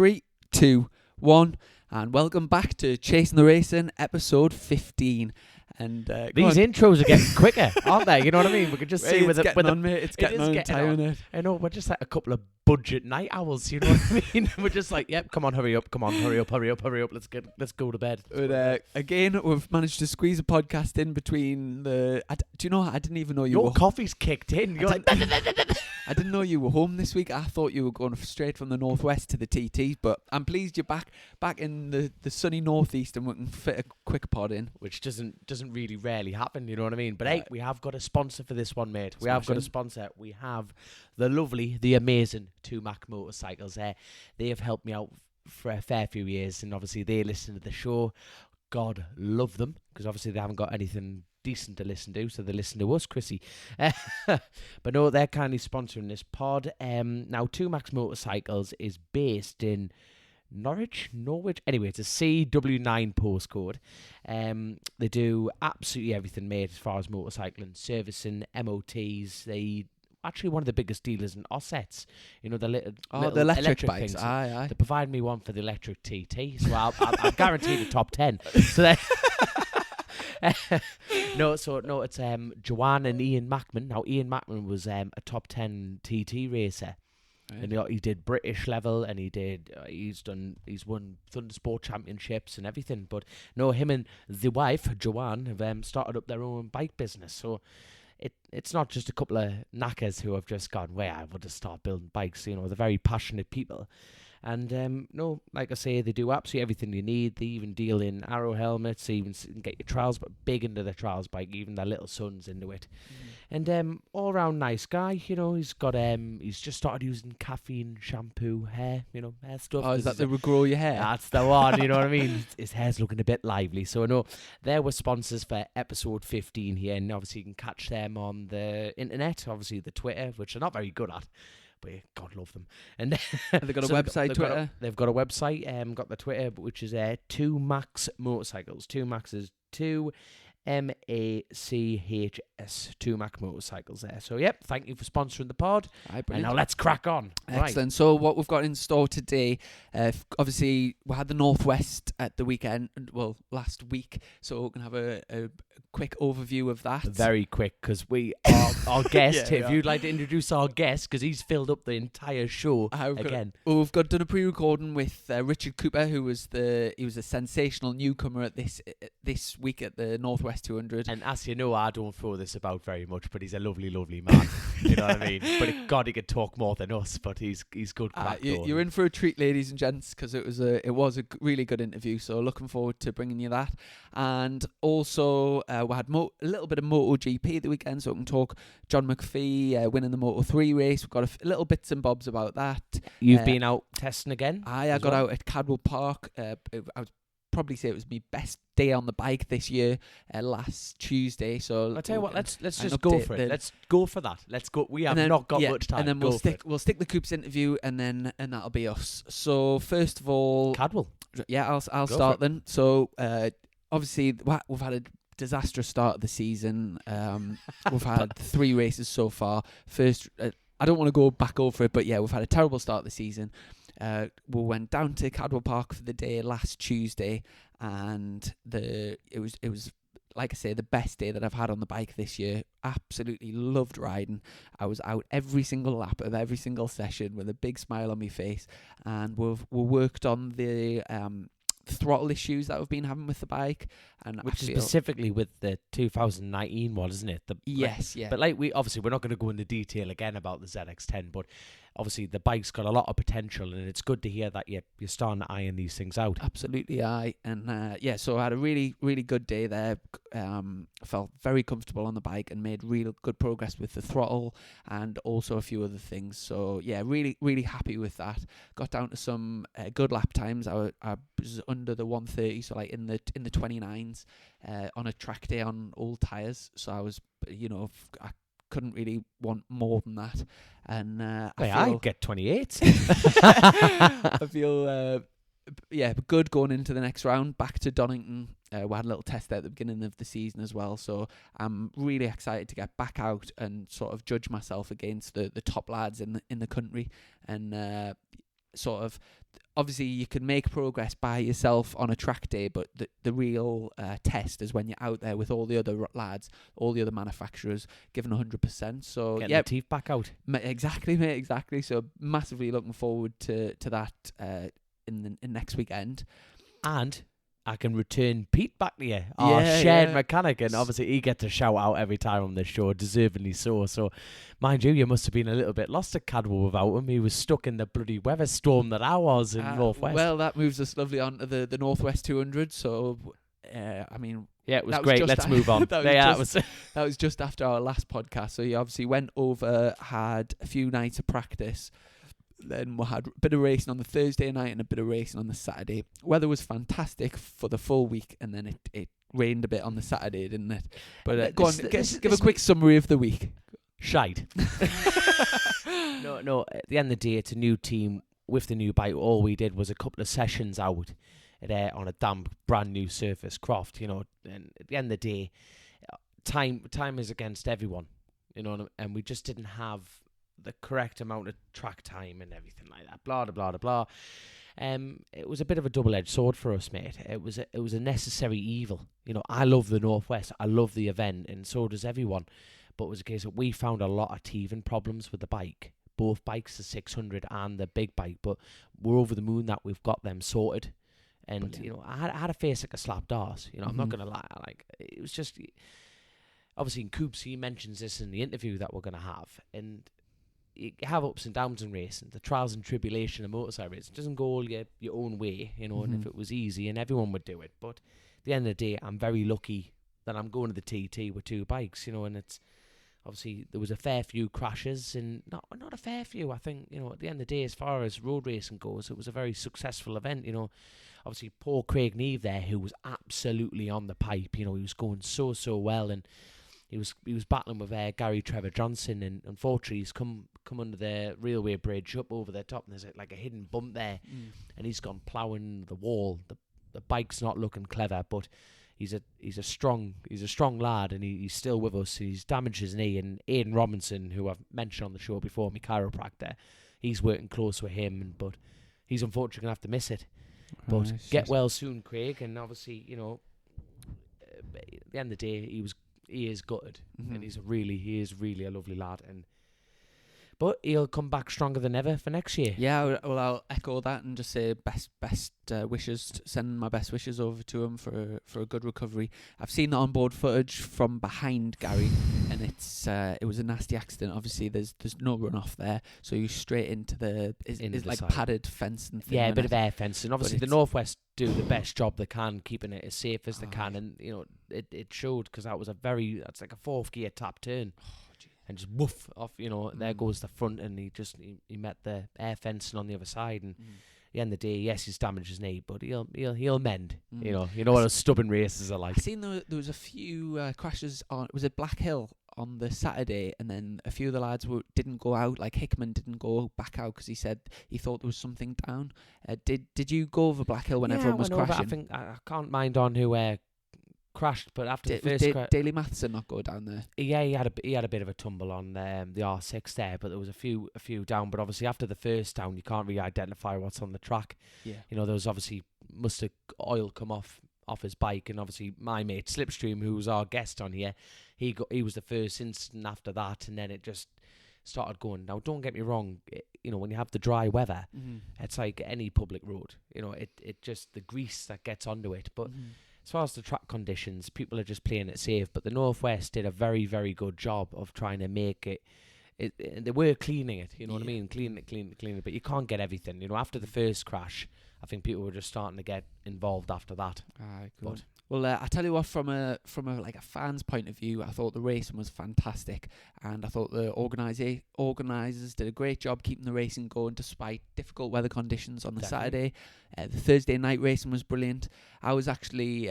3, 2, 1, and welcome back to Chasing the Racing, episode 15. And these intros are getting quicker, aren't they? You know what I mean? We could just see it's getting on, mate. It's getting on, tiring it. I know, we're just like a couple of budget night owls. You know what I mean? We're just like, yep, come on, hurry up, hurry up. Let's go to bed. But again, we've managed to squeeze a podcast in between the. Do you know? I didn't even know you. Your coffee's kicked in. You're like. I didn't know you were home this week. I thought you were going straight from the northwest to the TTs, but I'm pleased you're back in the sunny northeast and we can fit a quick pod in, which doesn't really rarely happen. You know what I mean? But hey, we have got a sponsor for this one, mate. We have got a sponsor. We have the lovely, the amazing 2Mac Motorcycles. They have helped me out for a fair few years, and obviously they listen to the show. God love them, because obviously they haven't got anything decent to listen to, so they listen to us, Chrissy. But no, they're kindly sponsoring this pod. Now, 2Max Motorcycles is based in Norwich. Anyway, it's a CW9 postcode. They do absolutely everything, mate, as far as motorcycling, servicing, MOTs. They actually one of the biggest dealers in offsets. You know, the little the electric things. bikes. Aye. They provide me one for the electric TT, so I'll guarantee the top 10. So that. No, it's Joanne and Ian Mackman. Now, Ian Mackman was a top 10 TT racer. Right. And he did British level, and he's won Thundersport championships and everything. But no, him and the wife Joanne have started up their own bike business. So it's not just a couple of knackers who have just gone, well, I want to start building bikes. You know, they're very passionate people. And no, like I say, they do absolutely everything you need. They even deal in arrow helmets. They even get your trials, but big into the trials bike. Even their little son's into it. And all round nice guy. You know, he's just started using caffeine shampoo, hair stuff. Oh, is that the regrow your hair? That's the one. You know what I mean? His hair's looking a bit lively. So I know there were sponsors for episode 15 here, and obviously you can catch them on the internet. Obviously the Twitter, which they're not very good at. But God love them. And they've got a website, Twitter. They've got a website. Got the Twitter, which is 2Max Motorcycles. 2Max is 2MACHS. 2Mac Motorcycles there. So yep, thank you for sponsoring the pod. And now let's crack on. Excellent. Right. So what we've got in store today, obviously we had the Northwest at the weekend, well, last week. So we're going to have a quick overview of that. Very quick, because our guest, if you'd like to introduce our guest, because he's filled up the entire show again. We've done a pre-recording with Richard Cooper, he was a sensational newcomer at this week at the Northwest 200. And as you know, I don't throw this about very much, but he's a lovely, lovely man. You know what I mean? But God, he could talk more than us, but he's good crack. You're in for a treat, ladies and gents, because it was a really good interview. So looking forward to bringing you that. And also we had a little bit of MotoGP at the weekend, so we can talk John McPhee winning the Moto3 race. We've got a little bits and bobs about that. You've been out testing again? I got out at Cadwell Park. I would probably say it was my best day on the bike this year, last Tuesday. So I'll tell you what, let's just go for it. Let's go for that. Let's go. We have not got much time. And then we'll stick the Coops interview, and that'll be us. So first of all, Cadwell. Yeah, I'll start then. So obviously we've had a disastrous start of the season. We've had 3 races so far. First, I don't want to go back over it, but yeah, we've had a terrible start of the season. We went down to Cadwell Park for the day last Tuesday, and it was like I say, the best day that I've had on the bike this year. Absolutely loved riding. I was out every single lap of every single session with a big smile on my face, and we worked on the throttle issues that we've been having with the bike, and which is specifically with the 2019 one, isn't it? Yes. But like we're not going to go into detail again about the ZX10, but obviously the bike's got a lot of potential, and it's good to hear that you're starting to iron these things out. Absolutely, and so I had a really, really good day there. Felt very comfortable on the bike and made real good progress with the throttle and also a few other things. So yeah, really, really happy with that. Got down to some good lap times. I was under the 130, so like in the 29s on a track day on old tyres. So I was, I couldn't really want more than that. And I get 28. I feel good going into the next round. Back to Donington. We had a little test there at the beginning of the season as well, so I'm really excited to get back out and sort of judge myself against the top lads in the country. And sort of, obviously you can make progress by yourself on a track day, but the real test is when you're out there with all the other lads, all the other manufacturers giving 100%. So getting the teeth back out. Exactly, mate. Exactly. So massively looking forward to that in next weekend. And I can return Pete back to you, our shared mechanic, and obviously he gets a shout out every time on the show, deservedly so. So, mind you must have been a little bit lost at Cadwell without him. He was stuck in the bloody weather storm that I was in Northwest. Well, that moves us lovely on to the Northwest 200. So, I mean, yeah, it was great. Let's move on. that was just after our last podcast. So, he obviously went over, had a few nights of practice. Then we had a bit of racing on the Thursday night and a bit of racing on the Saturday. Weather was fantastic for the full week, and then it rained a bit on the Saturday, didn't it? But go on, give a quick summary of the week. Shite. No. At the end of the day, it's a new team with the new bike. All we did was a couple of sessions out on a damp, brand new surface, Croft. And at the end of the day, time is against everyone. And we just didn't have the correct amount of track time and everything like that. Blah blah blah blah. It was a bit of a double-edged sword for us, mate. It was a necessary evil. I love the Northwest. I love the event, and so does everyone. But it was a case that we found a lot of teething problems with the bike, both bikes, the 600 and the big bike. But we're over the moon that we've got them sorted. And brilliant. I had a face like a slapped arse. I'm not gonna lie. Like, it was just, obviously in Coops he mentions this in the interview that we're gonna have, and you have ups and downs in racing. The trials and tribulation of motorcycle racing doesn't go all your own way, and if it was easy and everyone would do it. But at the end of the day, I'm very lucky that I'm going to the TT with two bikes, and it's obviously there was a fair few crashes, and not a fair few. I think, at the end of the day, as far as road racing goes, it was a very successful event, Obviously, poor Craig Neve there, who was absolutely on the pipe, he was going so well, and he was battling with Gary Trevor Johnson, and unfortunately he's come under the railway bridge up over the top, and there's like a hidden bump there, and he's gone ploughing the wall. The bike's not looking clever, but he's a strong lad, and he's still with us. He's damaged his knee, and Aidan Robinson, who I've mentioned on the show before, my chiropractor, he's working close with him, but he's unfortunately gonna have to miss it. But get well soon, Craig, and obviously at the end of the day he is gutted, and he is really a lovely lad, but he'll come back stronger than ever for next year. Yeah, well, I'll echo that and just say best wishes, sending my best wishes over to him for a good recovery. I've seen the onboard footage from behind Gary, and it was a nasty accident. Obviously, there's no runoff there, so you straight into the like side. Padded fence and thing. Yeah, a bit of air fence, and obviously the Northwest do the best job they can, keeping it as safe as they can, and it showed, because that's like a fourth gear tap turn. And just woof off, there goes the front, and he met the air fencing on the other side, and at the end of the day, yes, he's damaged his knee, but he'll mend. You know what those stubborn races are like. I seen there was a few crashes was it Black Hill on the Saturday, and then a few of the lads didn't go out. Like Hickman didn't go back out because he said he thought there was something down. Did you go over Black Hill when everyone was crashing? I think I can't mind on who crashed, but after the first crash, Daly Matheson not go down there? Yeah, he had a bit of a tumble on the R6 there, but there was a few down. But obviously after the first down, you can't really identify what's on the track. Yeah, there was obviously must have oil come off his bike, and obviously my mate Slipstream, who was our guest on here, he was the first incident after that, and then it just started going. Now, don't get me wrong, when you have the dry weather, it's like any public road. It just the grease that gets onto it, but. As far as the track conditions, people are just playing it safe. But the Northwest did a very, very good job of trying to make it. They were cleaning it, what I mean? Clean it. But you can't get everything. After the first crash, I think people were just starting to get involved after that. Cool. Well, I tell you what, from a fan's point of view, I thought the racing was fantastic, and I thought the organisers did a great job keeping the racing going despite difficult weather conditions on the Saturday. The Thursday night racing was brilliant. I was actually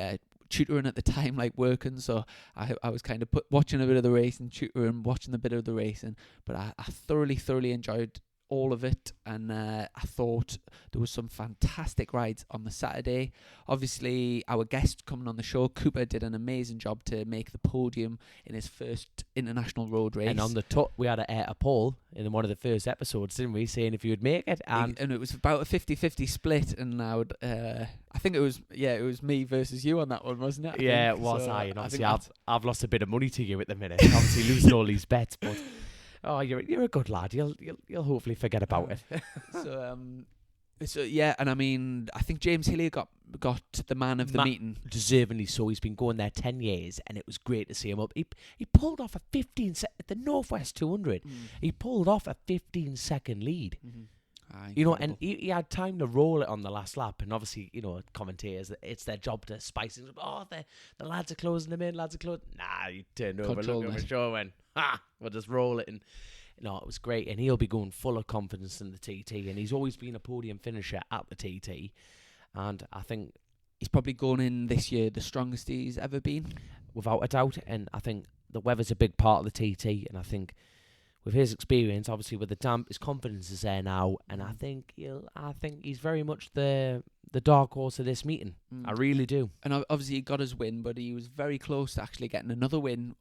tutoring at the time, like working, so I was kind of watching a bit of the racing, tutoring, watching a bit of the racing, but I thoroughly enjoyed all of it, and I thought there was some fantastic rides on the Saturday. Obviously, our guest coming on the show, Cooper, did an amazing job to make the podium in his first international road race. And on the top, we had a poll in one of the first episodes, didn't we, saying if you would make it, and it was about a 50-50 split, and I think it was me versus you on that one, wasn't it? It was. And obviously I've lost a bit of money to you at the minute, obviously losing all these bets, but oh, you're a good lad. You'll hopefully forget about it. So yeah, and I mean, I think James Hillier got the man of the meeting. Deservingly so. He's been going there 10 years, and it was great to see him up. He pulled off a at the Northwest 200. He pulled off a 15-second lead. And he had time to roll it on the last lap. And obviously, commentators, it's their job to spice things up. Oh, the lads are closing them in. Nah, he turned over, looked over the show, and we'll just roll it. And it was great. And he'll be going full of confidence in the TT. And he's always been a podium finisher at the TT. And I think he's probably going in this year the strongest he's ever been, without a doubt. And I think the weather's a big part of the TT. And I think with his experience, obviously with the damp, his confidence is there now. And I think he's very much the dark horse of this meeting. I really do. And obviously he got his win, but he was very close to actually getting another win.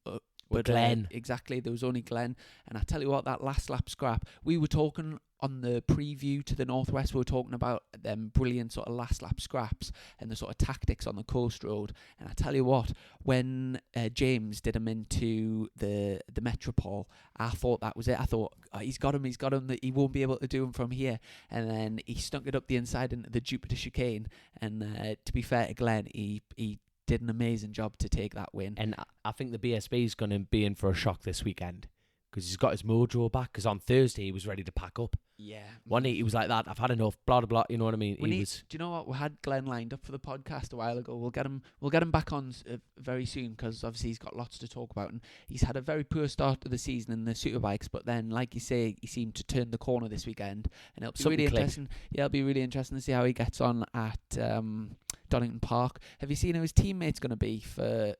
But Glenn. Exactly, there was only Glenn. And I tell you what, that last lap scrap, we were talking on the preview to the Northwest, we were talking about them brilliant sort of last lap scraps and the sort of tactics on the coast road. And I tell you what, when James did him into the Metropole, I thought that was it. I thought, he's got him, that he won't be able to do him from here. And then he stunk it up the inside into the Jupiter chicane. And to be fair to Glenn, he did an amazing job to take that win. And I think the BSB is going to be in for a shock this weekend, because he's got his mojo back. Because on Thursday he was ready to pack up. Yeah. One day he was like that. I've had enough. Blah blah blah. You know what I mean? Do you know what? We had Glenn lined up for the podcast a while ago. We'll get him back on very soon, because obviously he's got lots to talk about, and he's had a very poor start to the season in the Superbikes. But then, like you say, he seemed to turn the corner this weekend, and it'll be really interesting. Yeah, it'll be really interesting to see how he gets on at Donington Park. Have you seen who his teammate's going to be for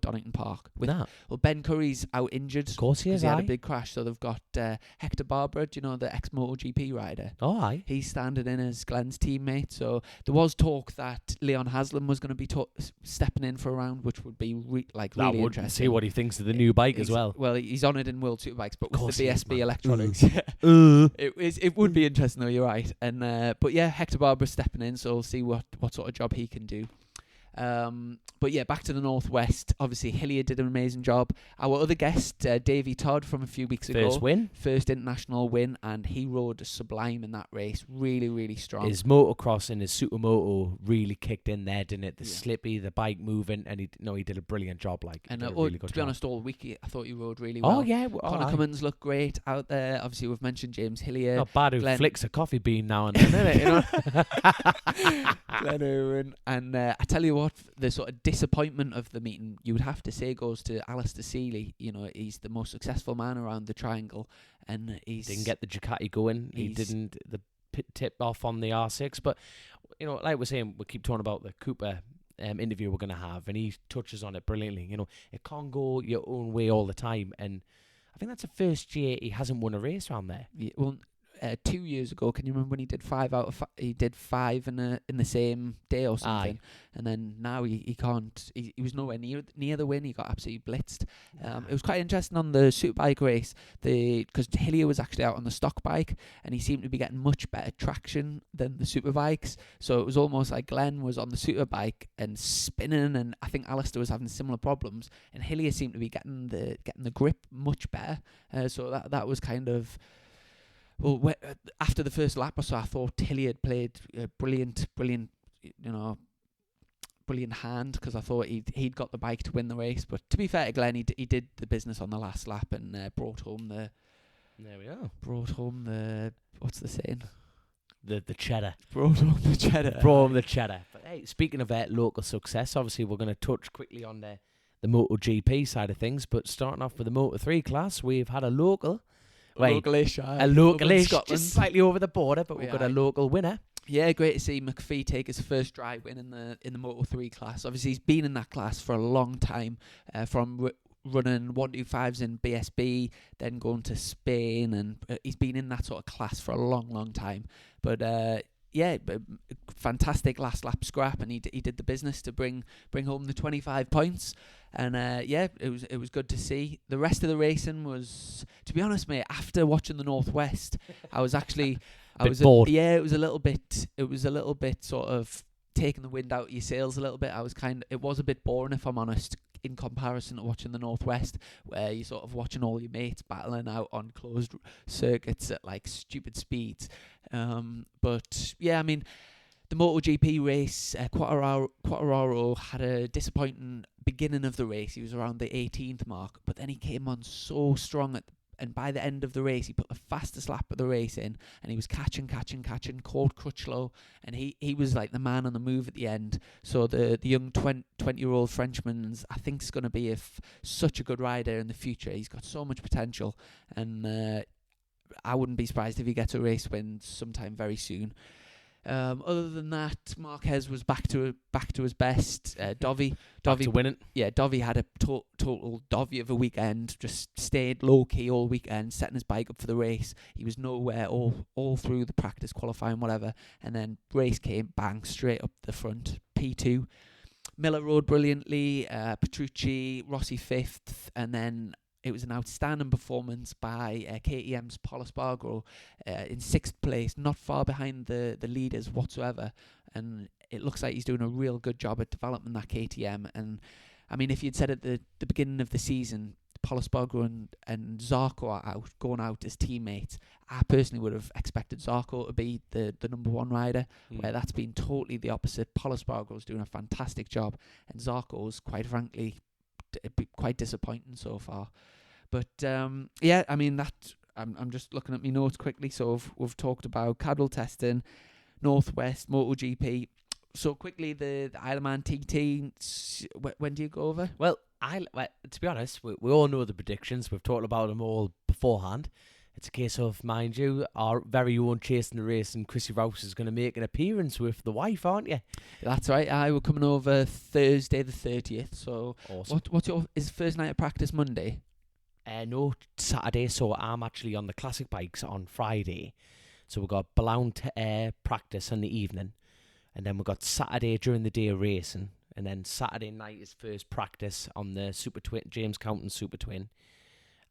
Donington Park? Well, Ben Curry's out injured. Of course he is. He had a big crash, so they've got Hector Barbara, do you know, the ex-MotoGP rider? Oh, aye. He's standing in as Glenn's teammate. So there was talk that Leon Haslam was going to be stepping in for a round, which would be really interesting. See what he thinks of the new bike as well. Well, he's on it in World Superbikes, but with the BSB electronics, it would be interesting though. You're right, and but yeah, Hector Barbara stepping in, so we'll see what sort of job he can do. But yeah, back to the Northwest. Obviously, Hillier did an amazing job. Our other guest, Davey Todd, from a few weeks ago. First international win, and he rode sublime in that race. Really, really strong. His motocross and his Supermoto really kicked in there, didn't it? The slippy, the bike moving, and he did a brilliant job. To be honest, all week I thought he rode really well. Oh yeah, Connor Cummins looked great out there. Obviously, we've mentioned James Hillier. Not bad. Who flicks a coffee bean now and then, isn't it? You know? Glenn Irwin. And I tell you what, the sort of disappointment of the meeting, you would have to say, goes to Alistair Seeley. You know, he's the most successful man around the triangle, and he didn't get the Ducati going. He didn't the tip off on the R6. But you know, like we're saying, we keep talking about the Cooper interview we're going to have, and he touches on it brilliantly. You know, it can't go your own way all the time, and I think that's the first year he hasn't won a race around there. Yeah, well, 2 years ago, can you remember when he did 5 out of 5? He did 5 in the same day or something. Aye. And then now he can't. He was nowhere near the win. He got absolutely blitzed. It was quite interesting on the Superbike race, because Hillier was actually out on the stock bike, and he seemed to be getting much better traction than the Superbikes. So it was almost like Glenn was on the Superbike and spinning, and I think Alistair was having similar problems, and Hillier seemed to be getting the grip much better. So that was kind of. Well, after the first lap or so, I thought Hillier had played a brilliant hand, because I thought he'd got the bike to win the race. But to be fair to Glenn, he did the business on the last lap and brought home the. There we are. Brought home the, what's the saying? The cheddar. Brought home the cheddar. Brought home the cheddar. But hey, speaking of local success, obviously we're going to touch quickly on the MotoGP side of things. But starting off with the Moto3 class, we've had a local. Localish, just slightly over the border, but we've got a local winner. Yeah, great to see McPhee take his first dry win in the Moto3 class. Obviously, he's been in that class for a long time, from running 125s in BSB, then going to Spain, and he's been in that sort of class for a long, long time. But fantastic last lap scrap, and he did the business to bring home the 25 points. And it was good to see. The rest of the racing was, to be honest, mate, after watching the Northwest, I was bored. It was a little bit sort of taking the wind out of your sails a little bit. It was a bit boring, if I'm honest, in comparison to watching the Northwest, where you're sort of watching all your mates battling out on closed circuits at like stupid speeds. But yeah, I mean, the MotoGP race, Quartararo had a disappointing beginning of the race. He was around the 18th mark, but then he came on so strong and by the end of the race, he put the fastest lap of the race in, and he was catching, caught Crutchlow, and he was like the man on the move at the end. So the young 20-year-old Frenchman, I think, is going to be such a good rider in the future. He's got so much potential, and I wouldn't be surprised if he gets a race win sometime very soon. Other than that, Marquez was back to his best. Dovey to winning. Yeah, Dovey had a total Dovey of a weekend. Just stayed low key all weekend, setting his bike up for the race. He was nowhere all through the practice, qualifying, whatever. And then race came, bang, straight up the front. P2. Miller rode brilliantly. Petrucci, Rossi 5th, and then it was an outstanding performance by KTM's Paul Espargaro in 6th place, not far behind the leaders whatsoever. And it looks like he's doing a real good job at developing that KTM. And I mean, if you'd said at the beginning of the season, Paul Espargaro and Zarco are going out as teammates, I personally would have expected Zarco to be the number one rider, where that's been totally the opposite. Paul Espargaro's doing a fantastic job, and Zarco's, quite frankly, quite disappointing so far. But yeah, I mean, that I'm just looking at my notes quickly. So we've talked about Cadwell testing, Northwest, MotoGP. So quickly, the Isle of Man TT. When do you go over? Well, to be honest, we all know the predictions. We've talked about them all beforehand. It's a case of, mind you, our very own Chasing the Race and Chrissy Rouse is going to make an appearance with the wife, aren't you? That's right. We're coming over Thursday the 30th. So awesome. What's your first night of practice Monday? No, Saturday. So I'm actually on the classic bikes on Friday. So we've got Blount practice in the evening, and then we've got Saturday during the day racing, and then Saturday night is first practice on the Super Twin, James Compton Super Twin,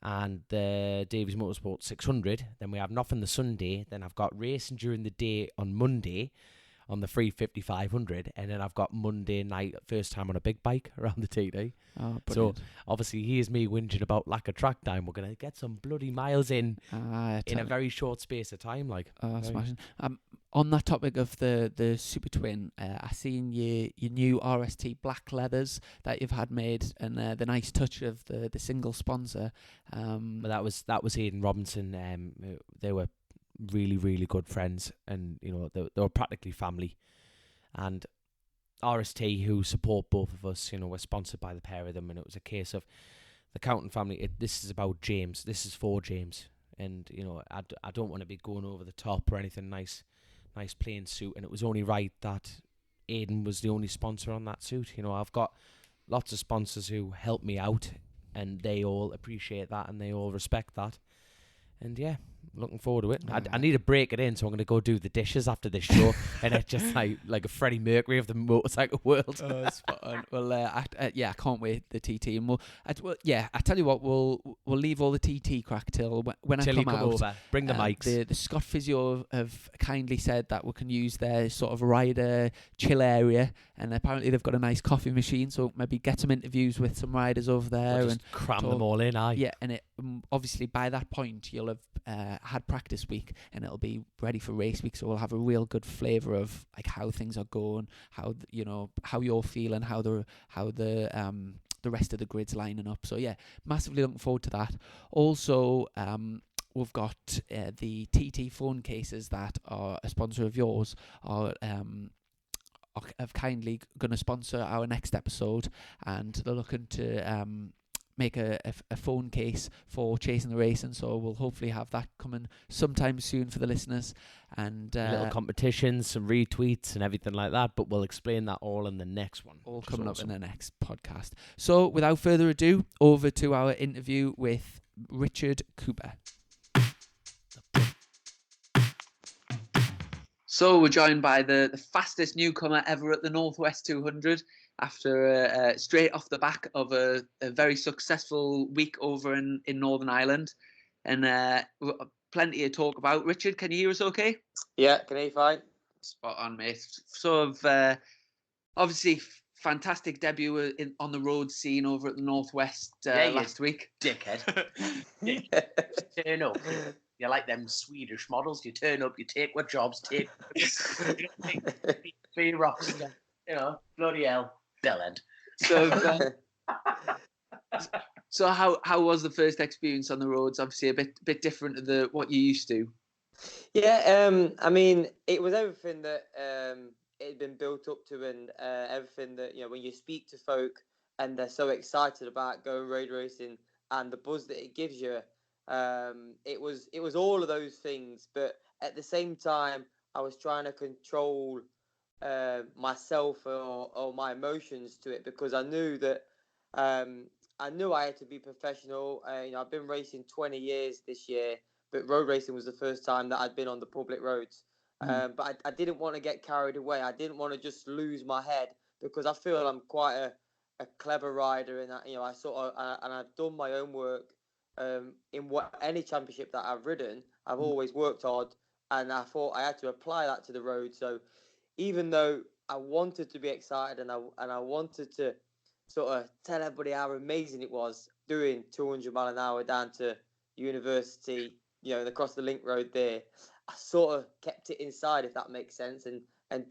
and the Davies Motorsport 600. Then we have nothing the Sunday. Then I've got racing during the day on Monday on the 350 500, and then I've got Monday night first time on a big bike around the TD. Oh, so obviously here's me whinging about lack of track time. We're going to get some bloody miles in a very short space of time. Smashing. On that topic of the Super Twin, I seen your new RST black leathers that you've had made, and the nice touch of the single sponsor. But that was Aidan Robinson. They were really, really good friends, and they were practically family. And RST, who support both of us, we're sponsored by the pair of them, and it was a case of the Counting family. This is about James. This is for James, and I don't want to be going over the top or anything. Nice plain suit, and it was only right that Aidan was the only sponsor on that suit. I've got lots of sponsors who help me out, and they all appreciate that, and they all respect that. And yeah, looking forward to it. I need to break it in, so I'm going to go do the dishes after this show, and it's just like a Freddie Mercury of the motorcycle world. Oh, spot on. Well, I can't wait the TT, and I tell you what, we'll leave all the TT crack till when I come out. Over. Bring the mics. The Scott Physio have kindly said that we can use their sort of rider chill area, and apparently they've got a nice coffee machine, so maybe get some interviews with some riders over there and cram them all in. Yeah, and obviously by that point you'll have had practice week, and it'll be ready for race week, so we'll have a real good flavour of like how things are going, how how you're feeling, how the rest of the grid's lining up. So yeah, massively looking forward to that. Also, we've got the TT phone cases that are a sponsor of yours are kindly going to sponsor our next episode, and they're looking to make a phone case for Chasing the Racing, so we'll hopefully have that coming sometime soon for the listeners, and little competitions, some retweets and everything like that, but we'll explain that all in the next one, all coming up in the next podcast. So without further ado, over to our interview with Richard Cooper. So we're joined by the fastest newcomer ever at the Northwest 200 after straight off the back of a very successful week over in Northern Ireland. And plenty to talk about. Richard, can you hear us okay? Yeah, can hear you fine. Spot on, mate. So obviously fantastic debut on the road scene over at the Northwest last week. Dickhead. Turn up. You're like them Swedish models. You turn up, you take what jobs, take be rocks. Bloody hell. Bellend. So how was the first experience on the roads? Obviously a bit different to what you used to. Yeah, I mean, it was everything that it had been built up to, and everything that, when you speak to folk and they're so excited about going road racing and the buzz that it gives you, it was all of those things. But at the same time, I was trying to control myself or my emotions to it, because I knew that I had to be professional. I've been racing 20 years this year, but road racing was the first time that I'd been on the public roads. But I didn't want to get carried away. I didn't want to just lose my head, because I feel I'm quite a clever rider, and I've done my own work. In any championship that I've ridden, I've always worked hard, and I thought I had to apply that to the road. So even though I wanted to be excited and I wanted to sort of tell everybody how amazing it was doing 200 mile an hour down to university, across the link road there, I sort of kept it inside, if that makes sense, and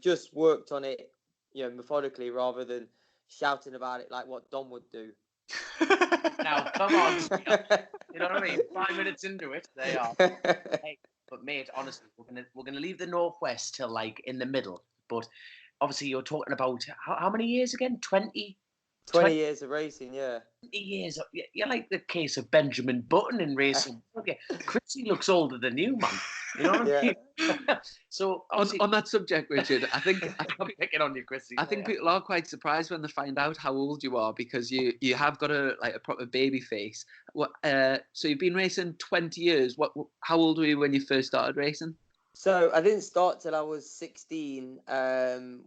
just worked on it, methodically, rather than shouting about it like what Dom would do. Now, come on. You know what I mean? 5 minutes into it, they are. Hey, but mate, honestly, we're gonna leave the Northwest till like in the middle. But obviously, you're talking about how many years again? 20 years of racing, yeah. 20 years. You're like the case of Benjamin Button in racing. Chrissy looks older than you, man. You know what I mean? So on that subject, Richard, I think I'm picking on you, Chrissy. I think people are quite surprised when they find out how old you are, because you have got a proper baby face. So you've been racing 20 years. How old were you when you first started racing? So I didn't start till I was 16,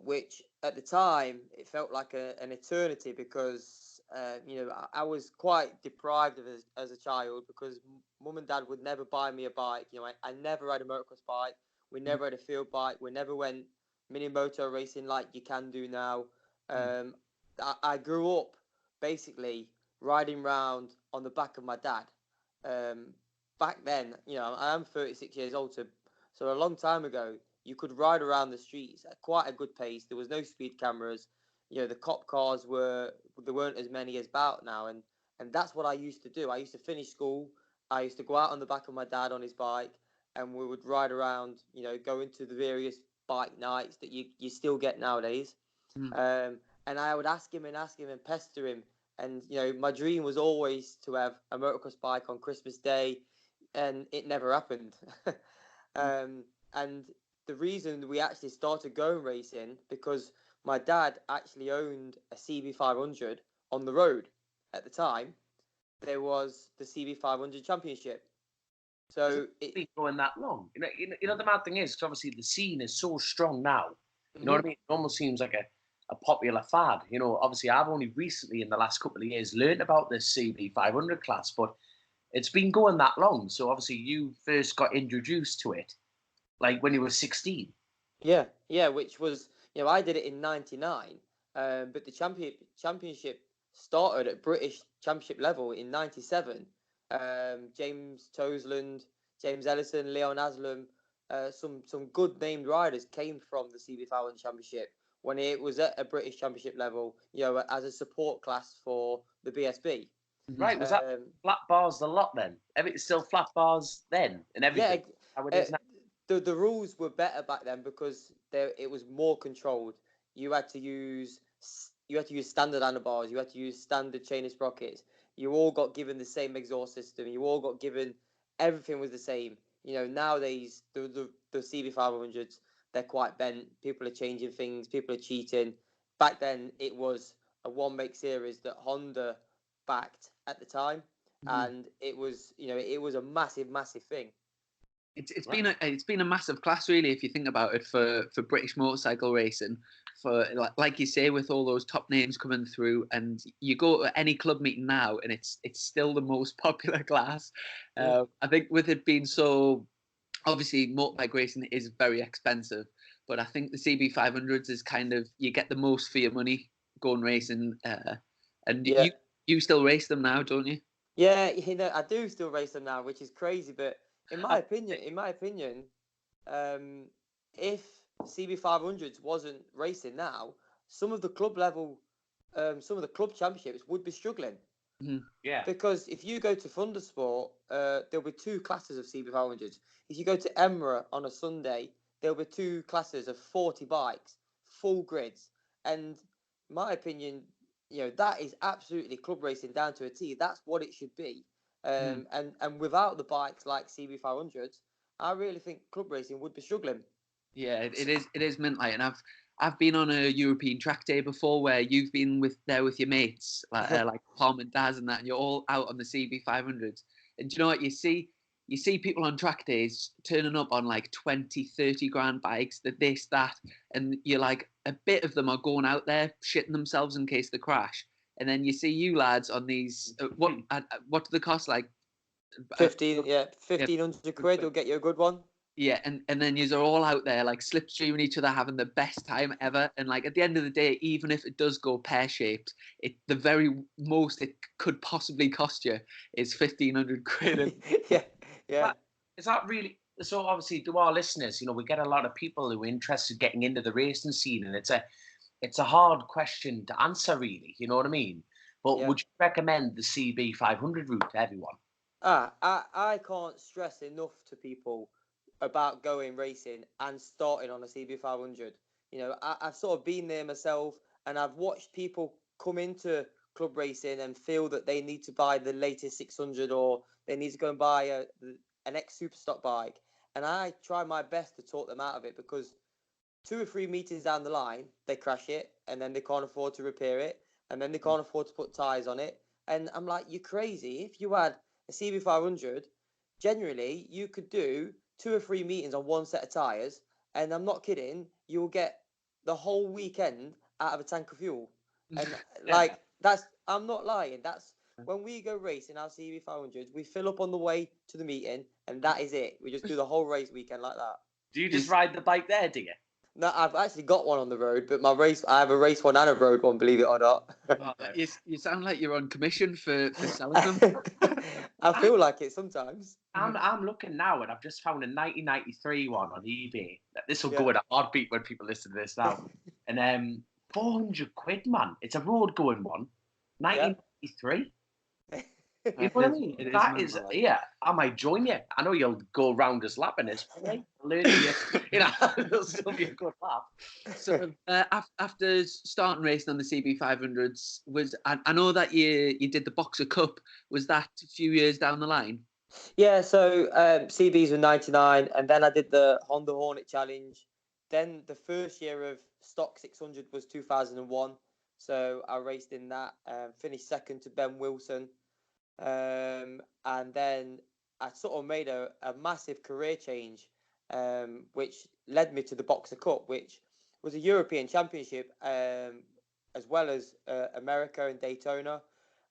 which at the time it felt like an eternity, because I was quite deprived of as a child, because mum and dad would never buy me a bike. I never had a motocross bike. We never had a field bike. We never went mini moto racing like you can do now. I grew up basically riding round on the back of my dad. Back then, I am 36 years old, so a long time ago, you could ride around the streets at quite a good pace. There was no speed cameras. The cop cars there weren't as many as about now. And that's what I used to do. I used to finish school. I used to go out on the back of my dad on his bike, and we would ride around, go into the various bike nights that you still get nowadays. And I would ask him and pester him. And, my dream was always to have a motocross bike on Christmas Day, and it never happened. And the reason we actually started going racing, because my dad actually owned a CB500 on the road at the time. There was the CB500 Championship. So it's been going that long. The mad thing is, 'cause obviously the scene is so strong now. You know what I mean? It almost seems like a popular fad. Obviously I've only recently in the last couple of years learned about this CB500 class, but it's been going that long. So obviously you first got introduced to it like when you were 16. Yeah, which was, I did it in 99, but the championship started at British Championship level in 97. James Toseland, James Ellison, Leon Aslam, some good named riders came from the CB500 Championship when it was at a British Championship level, as a support class for the BSB. Right, was that flat bars the lot then? Everything's still flat bars then and everything? Yeah, how it is now? The rules were better back then, because it was more controlled. You had to use standard handlebars. You had to use standard chain of sprockets. You all got given the same exhaust system. You all got given everything was the same. Nowadays the CB500s, they're quite bent. People are changing things. People are cheating. Back then it was a one-make series that Honda backed at the time, and it was a massive, massive thing. It's been a massive class, really, if you think about it, for British motorcycle racing. For like you say, with all those top names coming through, and you go to any club meeting now, and it's still the most popular class. I think with it being so, obviously, motorbike racing is very expensive, but I think the CB500s is kind of, you get the most for your money going racing. And you still race them now, don't you? Yeah, I do still race them now, which is crazy. But in my opinion, if CB500s wasn't racing now, some of the club level, some of the club championships would be struggling. Yeah. Because if you go to Thundersport, there'll be two classes of CB500s. If you go to Emira on a Sunday, there'll be two classes of 40 bikes, full grids. And in my opinion, that is absolutely club racing down to a T. That's what it should be. And without the bikes like CB500s, I really think club racing would be struggling. Yeah, it is mint like, and I've been on a European track day before where you've been with your mates, like Palm and Daz and that, and you're all out on the CB500s. And do you know what? You see people on track days turning up on like 20, 30 grand bikes, that, and you're like, a bit of them are going out there shitting themselves in case they crash. And then you see you lads on these, what do they cost? Like 1,500 quid will get you a good one. Yeah, and then you're all out there like slipstreaming each other, having the best time ever. And like at the end of the day, even if it does go pear-shaped, the very most it could possibly cost you is 1,500 quid. Yeah. Is that really so? Obviously, to our listeners, we get a lot of people who are interested in getting into the racing scene, and it's a hard question to answer, really. You know what I mean? But would you recommend the CB500 route to everyone? I can't stress enough to people about going racing and starting on a CB500. I've sort of been there myself, and I've watched people come into club racing and feel that they need to buy the latest 600, or they need to go and buy an ex-Superstock bike. And I try my best to talk them out of it, because 2 or 3 meters down the line, they crash it, and then they can't afford to repair it, and then they can't afford to put tyres on it. And I'm like, you're crazy. If you had a CB500, generally, you could do 2 or 3 meetings on one set of tyres, and I'm not kidding, you'll get the whole weekend out of a tank of fuel. And I'm not lying. That's when we go racing our CB500s, we fill up on the way to the meeting, and that is it. We just do the whole race weekend like that. Do you just ride the bike there, do you? No, I've actually got one on the road, but I have a race one and a road one, believe it or not. You sound like you're on commission for selling them. I feel like it sometimes. I'm looking now, and I've just found a 1993 one on eBay. This will go in a heartbeat when people listen to this now. And 400 quid, man. It's a road going one. 1993. You know what I mean? That is, I might join you. I know you'll go round us lapping this. It'll still be a good lap. So after starting racing on the CB500s, I know that you did the Boxer Cup. Was that a few years down the line? Yeah, so CBs were 99, and then I did the Honda Hornet Challenge. Then the first year of Stock 600 was 2001. So I raced in that, finished second to Ben Wilson. And then I sort of made a massive career change, which led me to the Boxer Cup, which was a European championship, as well as America and Daytona.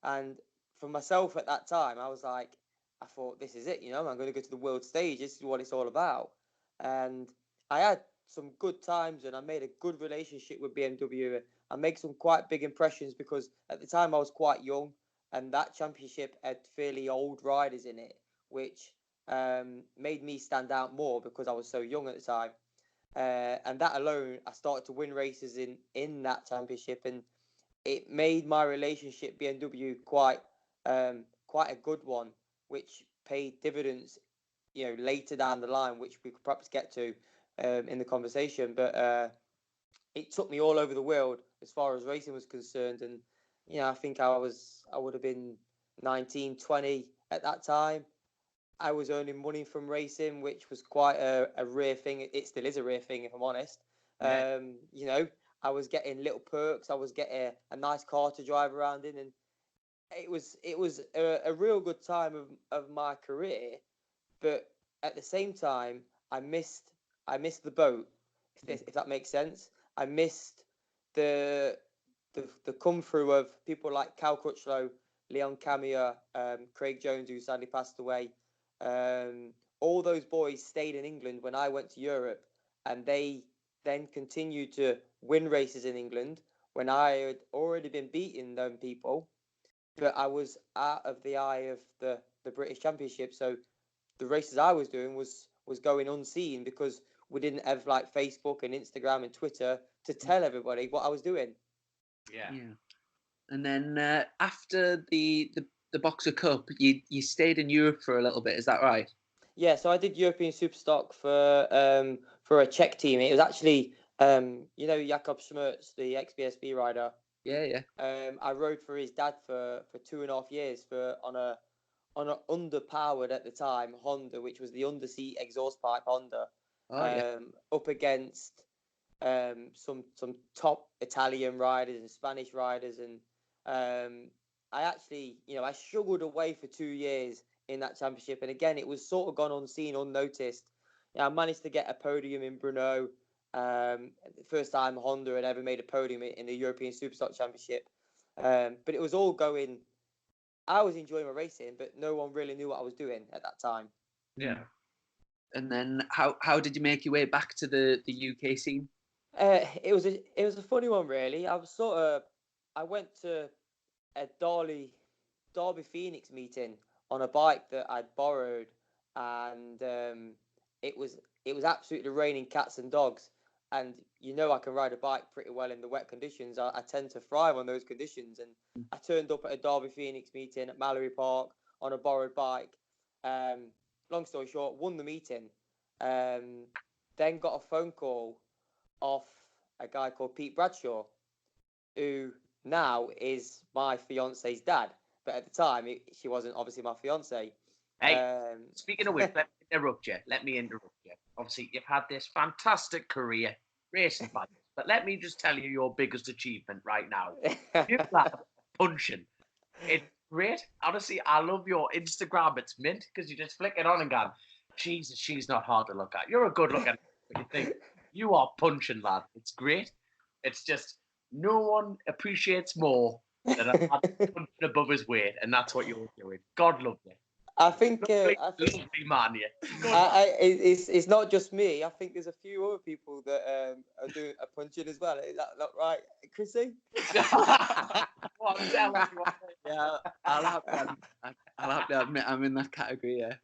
And for myself at that time, I thought, this is it, I'm going to go to the world stage. This is what it's all about. And I had some good times, and I made a good relationship with BMW. I made some quite big impressions, because at the time I was quite young, and that championship had fairly old riders in it, which made me stand out more because I was so young at the time. And that alone, I started to win races in that championship, and it made my relationship BMW quite a good one, which paid dividends, later down the line, which we could perhaps get to in the conversation. But it took me all over the world as far as racing was concerned, and I think I would have been 19, 20 at that time. I was earning money from racing, which was quite a rare thing. It still is a rare thing, if I'm honest. Yeah. You know, I was getting little perks. I was getting a nice car to drive around in, and it was a real good time of my career. But at the same time, I missed the boat, if that makes sense. I missed the the come through of people like Cal Crutchlow, Leon Camier, Craig Jones, who sadly passed away. All those boys stayed in England when I went to Europe, and they then continued to win races in England when I had already been beating them people, but I was out of the eye of the British Championship. So the races I was doing was going unseen because we didn't have like Facebook and Instagram and Twitter to tell everybody what I was doing. Yeah. And then after the Boxer Cup, you stayed in Europe for a little bit. Is that right? Yeah, so I did European Superstock for a Czech team. It was actually you know, Jakob Schmerz, the XBSB rider. Yeah. I rode for his dad for 2.5 years on an underpowered at the time Honda, which was the underseat exhaust pipe Honda. Up against some top Italian riders and Spanish riders, and I actually, you know, I struggled away for 2 years in that championship, and again it was sort of gone unseen, unnoticed. I managed to get a podium in Brno, the first time Honda had ever made a podium in the European Superstock Championship, but it was all going. I was enjoying my racing, but no one really knew what I was doing at that time. Yeah. And then how did you make your way back to the UK scene? It was a funny one, really. I went to a Derby Phoenix meeting on a bike that I'd borrowed, and it was absolutely raining cats and dogs. And you know, I can ride a bike pretty well in the wet conditions. I tend to thrive on those conditions. And I turned up at a Derby Phoenix meeting at Mallory Park on a borrowed bike. Long story short, won the meeting. Then got a phone call off a guy called Pete Bradshaw, who now is my fiance's dad. But at the time, she wasn't obviously my fiance. Hey, speaking of which, let me interrupt you. Obviously, you've had this fantastic career racing bikes, but let me just tell you your biggest achievement right now. You've got punching. It's great. Honestly, I love your Instagram. It's mint because you just flick it on and go, Jesus, she's not hard to look at. You're a good looking, but you think you are punching, lad. It's great. It's just no one appreciates more than a lad punching above his weight, and that's what you're doing. God love you. I think Lovely man, yeah. It's not just me. I think there's a few other people that are punching as well. Is that not right, Chrissy? What I'm telling you. Yeah, I'll have to admit I'm in that category. Yeah.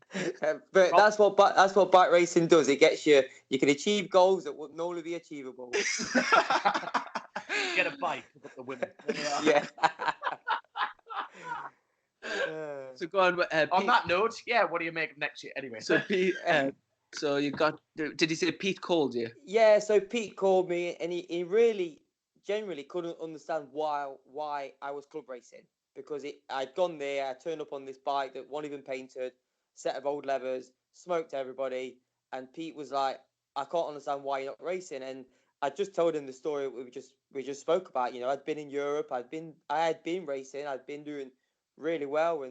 But that's what bike racing does. It gets you. You can achieve goals that would normally be achievable. Get a bike to put the women. Yeah. So go on. On that note, yeah, what do you make next year anyway? So Pete, so you got? Did he say Pete called you? Yeah. So Pete called me, and he really, generally couldn't understand why I was club racing, because I'd gone there, I turned up on this bike that wasn't even painted, set of old levers, smoked everybody, and Pete was like, I can't understand why you're not racing. And I just told him the story we just spoke about. You know, I'd been in Europe, I had been racing, I'd been doing really well,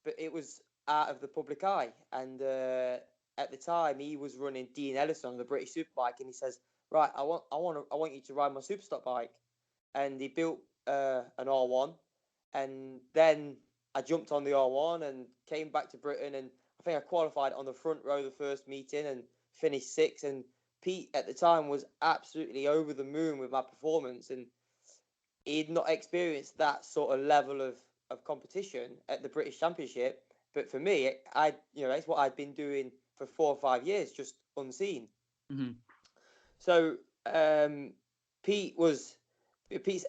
but it was out of the public eye. And at the time, he was running Dean Ellison on the British Superbike, and he says, "Right, I want you to ride my Superstock bike." And he built an R1, and then I jumped on the R1 and came back to Britain, and I think I qualified on the front row the first meeting and finished sixth. And Pete at the time was absolutely over the moon with my performance, and he'd not experienced that sort of level of competition at the British Championship. But for me, it's what I'd been doing for 4 or 5 years, just unseen. Mm-hmm. So Pete's,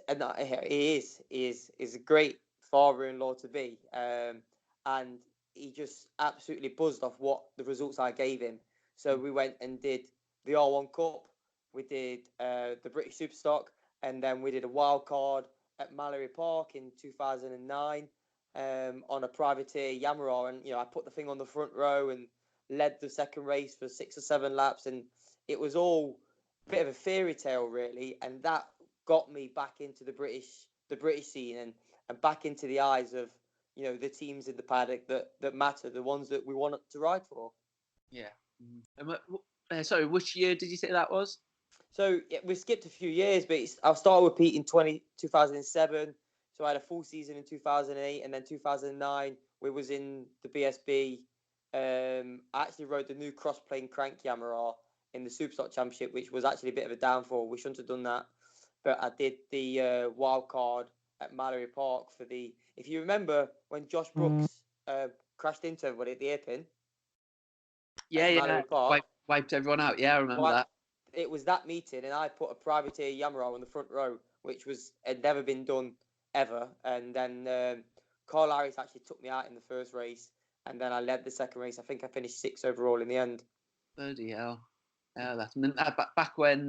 and he is a great father-in-law to be, and he just absolutely buzzed off what the results I gave him. So we went and did the R1 Cup, we did the British Superstock, and then we did a wild card at Mallory Park in 2009. on a privateer Yamaha, and I put the thing on the front row and led the second race for 6 or 7 laps, and it was all a bit of a fairy tale really, and that got me back into the British scene and back into the eyes of the teams in the paddock that matter, the ones that we want to ride for. Yeah. Sorry, which year did you say that was? So we skipped a few years, but I started with Pete in 2007. So I had a full season in 2008, and then 2009 we was in the BSB. I actually rode the new cross-plane crank Yamaha in the Superstock Championship, which was actually a bit of a downfall. We shouldn't have done that, but I did the wild card at Mallory Park for the. If you remember when Josh Brooks crashed into everybody at the hairpin. Yeah. Wiped everyone out. Yeah, I remember that. It was that meeting, and I put a privateer Yamaha on the front row, which had never been done ever. And then Carl Harris actually took me out in the first race, and then I led the second race. I think I finished 6th overall in the end. Bloody hell! That's back when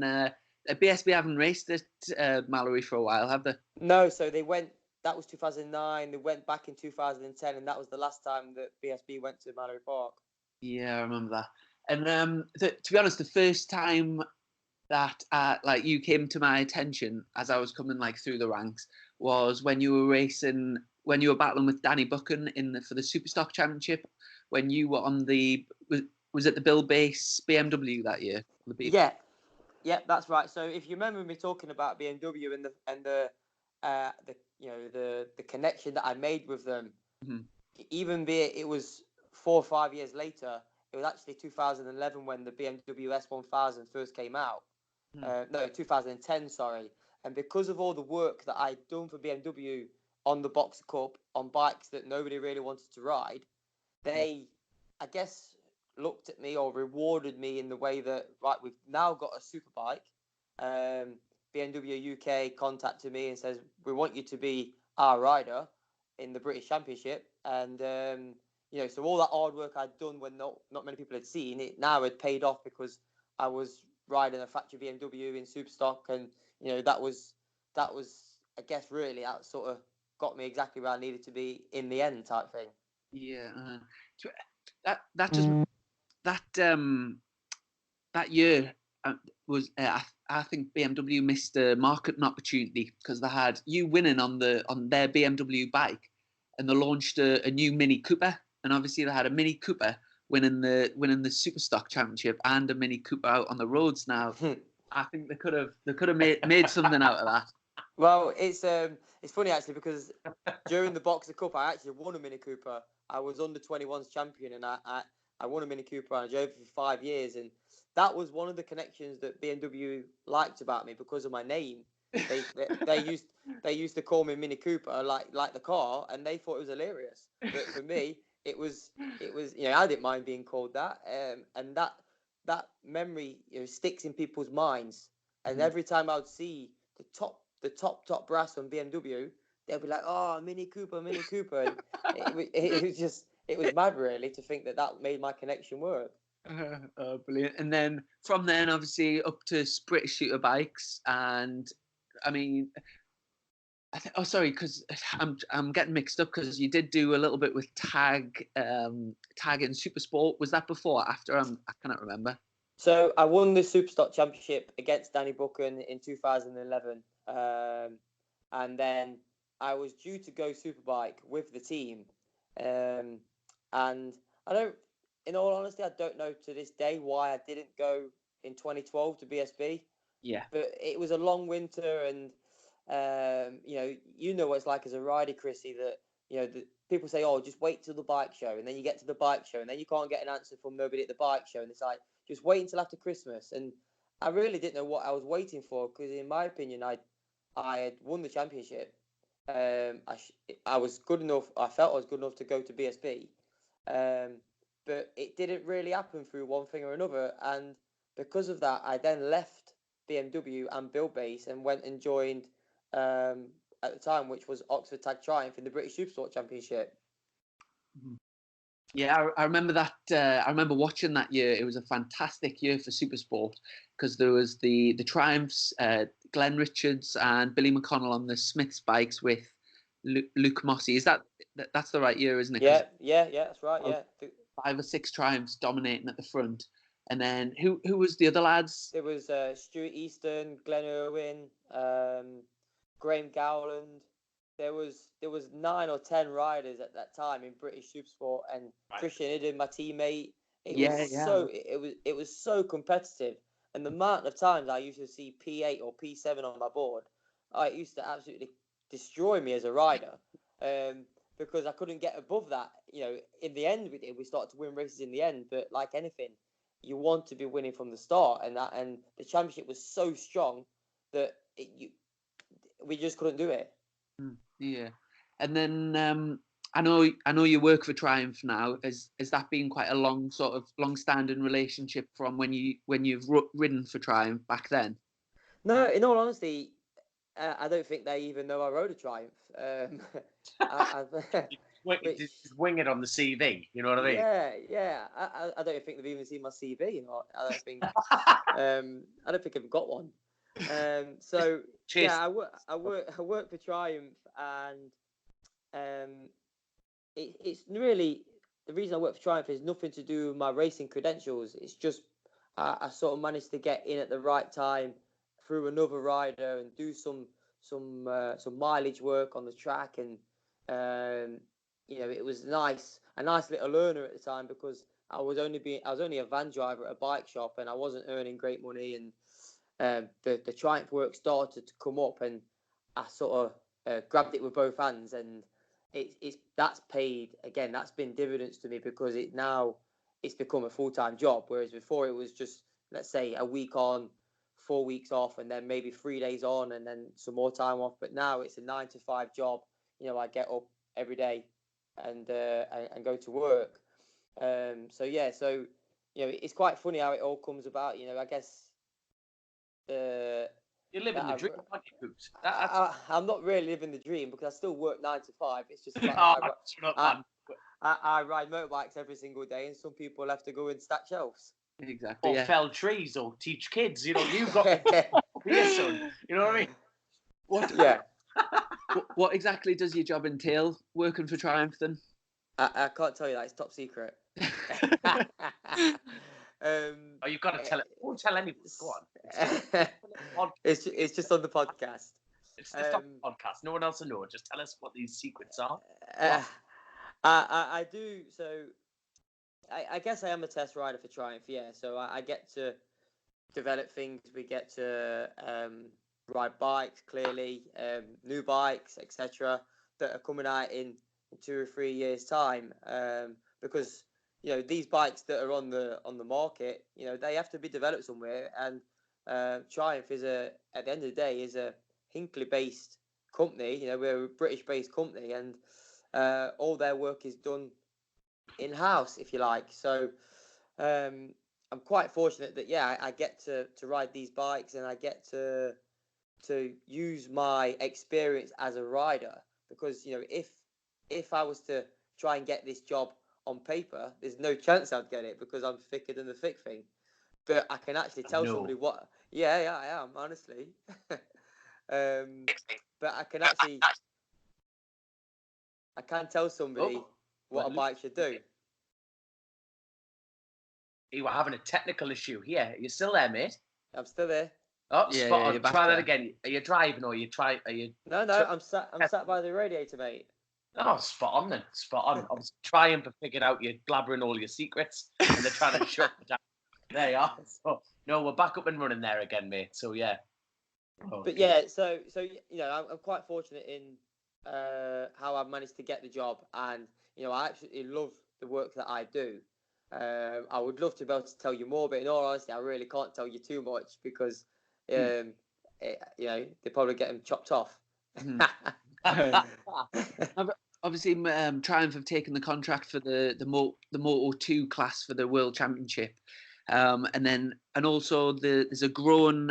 BSB haven't raced at Mallory for a while, have they? No, so they went. That was 2009. They went back in 2010, and that was the last time that BSB went to Mallory Park. Yeah, I remember that. And to be honest, the first time that you came to my attention as I was coming through the ranks was when you were battling with Danny Buchan for the Superstock Championship, when you were on was it the Bill Base BMW that year? Yeah, that's right. So if you remember me talking about BMW and the connection that I made with them, even be it was 4 or 5 years later, it was actually 2011 when the BMW S1000 first came out. No, 2010, sorry. And because of all the work that I'd done for BMW on the Boxer Cup, on bikes that nobody really wanted to ride, they, I guess, looked at me or rewarded me in the way that, right, we've now got a superbike. BMW UK contacted me and says, we want you to be our rider in the British Championship. And, so all that hard work I'd done when not many people had seen it, now had paid off because I was riding a factory BMW in Superstock, and that was I guess really that sort of got me exactly where I needed to be in the end, type thing. Yeah, that year was I think BMW missed a marketing opportunity because they had you winning on their BMW bike, and they launched a new Mini Cooper, and obviously they had a Mini Cooper winning the Superstock Championship and a Mini Cooper out on the roads. Now, I think they could have made something out of that. Well, it's funny actually because during the Boxer Cup I actually won a Mini Cooper. I was under 21s champion, and I won a Mini Cooper, and I drove it for 5 years, and that was one of the connections that BMW liked about me because of my name. They used to call me Mini Cooper like the car, and they thought it was hilarious. But for me, it was I didn't mind being called that, and that memory sticks in people's minds. And every time I would see the top brass on BMW, they'll be like, "Oh, Mini Cooper." And it was mad really to think that made my connection work. Oh, brilliant! And then from then, obviously, up to British Superbikes, and I mean, because I'm getting mixed up because you did do a little bit with Tag in Supersport. Was that before or after? I cannot remember. So I won the Superstock Championship against Danny Buchan in 2011, and then I was due to go Superbike with the team, and I don't. In all honesty, I don't know to this day why I didn't go in 2012 to BSB. Yeah. But it was a long winter, and you know what it's like as a rider, Chrissy, that the people say, "Oh, just wait till the bike show," and then you get to the bike show, and then you can't get an answer from nobody at the bike show, and it's like, just wait until after Christmas. And I really didn't know what I was waiting for because, in my opinion, I had won the championship. I was good enough. I felt I was good enough to go to BSB. But it didn't really happen through one thing or another, and because of that, I then left BMW and Bill Base and went and joined at the time, which was Oxford Tag Triumph in the British Supersport Championship. Yeah, I remember that. I remember watching that year. It was a fantastic year for Supersport because there was the Triumphs, Glenn Richards and Billy McConnell on the Smiths bikes with Luke Mossey. Is that That's the right year, isn't it? Yeah, that's right. Yeah, 5 or 6 triumphs dominating at the front. And then who was the other lads? There was Stuart Easton, Glenn Irwin, Graham Gowland. There was 9 or 10 riders at that time in British Supersport, and Christian Idden, my teammate. It was so competitive, and the amount of times I used to see P8 or P7 on my board, it used to absolutely destroy me as a rider, because I couldn't get above that. In the end, we started to win races in the end, but like anything, you want to be winning from the start, and the championship was so strong that we just couldn't do it. Yeah, and then I know you work for Triumph now. Has that been quite a long-standing relationship from when you've ridden for Triumph back then? No, in all honesty, I don't think they even know I rode a Triumph. Just wing it on the CV, you know what I mean? Yeah. I don't think they've even seen my CV. I don't think. I don't think I've got one. So Cheers. yeah, I work for Triumph, and it's really, the reason I work for Triumph is nothing to do with my racing credentials. It's just I sort of managed to get in at the right time through another rider and do some mileage work on the track, and it was a nice little earner at the time, because I was only a van driver at a bike shop, and I wasn't earning great money, and the Triumph work started to come up, and I sort of grabbed it with both hands, and that's paid again. That's been dividends to me, because it's become a full-time job, whereas before it was just, let's say, a week on, 4 weeks off, and then maybe 3 days on, and then some more time off. But now it's a 9-to-5 job. I get up every day and go to work. It's quite funny how it all comes about. I guess you're living the dream, aren't you, Coops? I'm not really living the dream, because I still work 9 to 5. It's just I ride motorbikes every single day, and some people have to go and stack shelves. Exactly. Or fell trees, or teach kids. You've got your son. You know what I mean? What exactly does your job entail, working for Triumph then? I can't tell you that. It's top secret. You've got to tell it. Don't tell anyone. Go on. It's just on the podcast. It's just on the podcast. No one else will know. Just tell us what these secrets are. I do. So I guess I am a test rider for Triumph. Yeah. So I get to develop things. We get to ride bikes, clearly, new bikes, etc., that are coming out in 2 or 3 years' time. Because these bikes that are on the market, they have to be developed somewhere, and Triumph at the end of the day, is a Hinckley-based company. We're a British-based company, and all their work is done in-house, if you like. So I'm quite fortunate that I get to ride these bikes, and I get to use my experience as a rider, because if I was to try and get this job on paper, there's no chance I'd get it, because I'm thicker than the thick thing. But I can actually tell somebody what. Yeah, I am, honestly. But I can tell somebody what a bike should do. You were having a technical issue here. Are you still there, mate? I'm still there. Oh, yeah, spot on. Try that again. Are you driving, or are you? No, I'm sat by the radiator, mate. Oh, spot on then. Spot on. I was trying to figure out you're blabbering all your secrets, and they're trying to shut it down. There you are. So, no, we're back up and running there again, mate. So, yeah. But yeah, so I'm quite fortunate in how I've managed to get the job, and I absolutely love the work that I do. I would love to be able to tell you more, but in all honesty, I really can't tell you too much, because they probably get them chopped off. Obviously, Triumph have taken the contract for the Moto2 class for the World Championship, and also there's a growing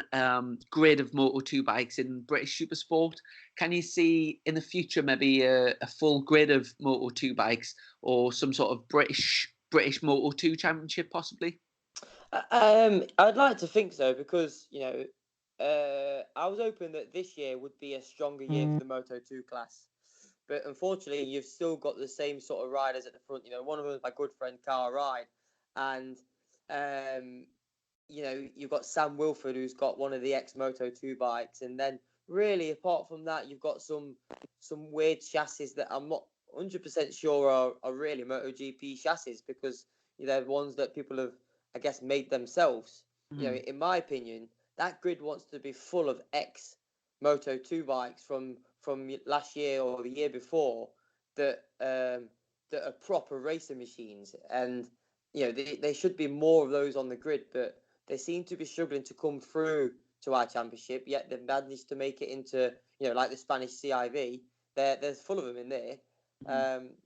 grid of Moto2 bikes in British Supersport. Can you see in the future maybe a full grid of Moto2 bikes, or some sort of British Moto2 Championship possibly? I'd like to think so, because I was hoping that this year would be a stronger year for the Moto2 class. But unfortunately, you've still got the same sort of riders at the front. You know, one of them is my good friend Carl Ride, and you know, you've got Sam Wilford, who's got one of the ex-Moto2 bikes, and then really apart from that, you've got some weird chassis that I'm not 100% sure are really MotoGP chassis, because they're ones that people have, I guess, made themselves. You know, in my opinion, that grid wants to be full of ex-Moto2 bikes from last year or the year before that are proper racing machines, and you know, there should be more of those on the grid, but they seem to be struggling to come through to our championship. Yet they've managed to make it into, you know, like the Spanish CIV. There's full of them in there.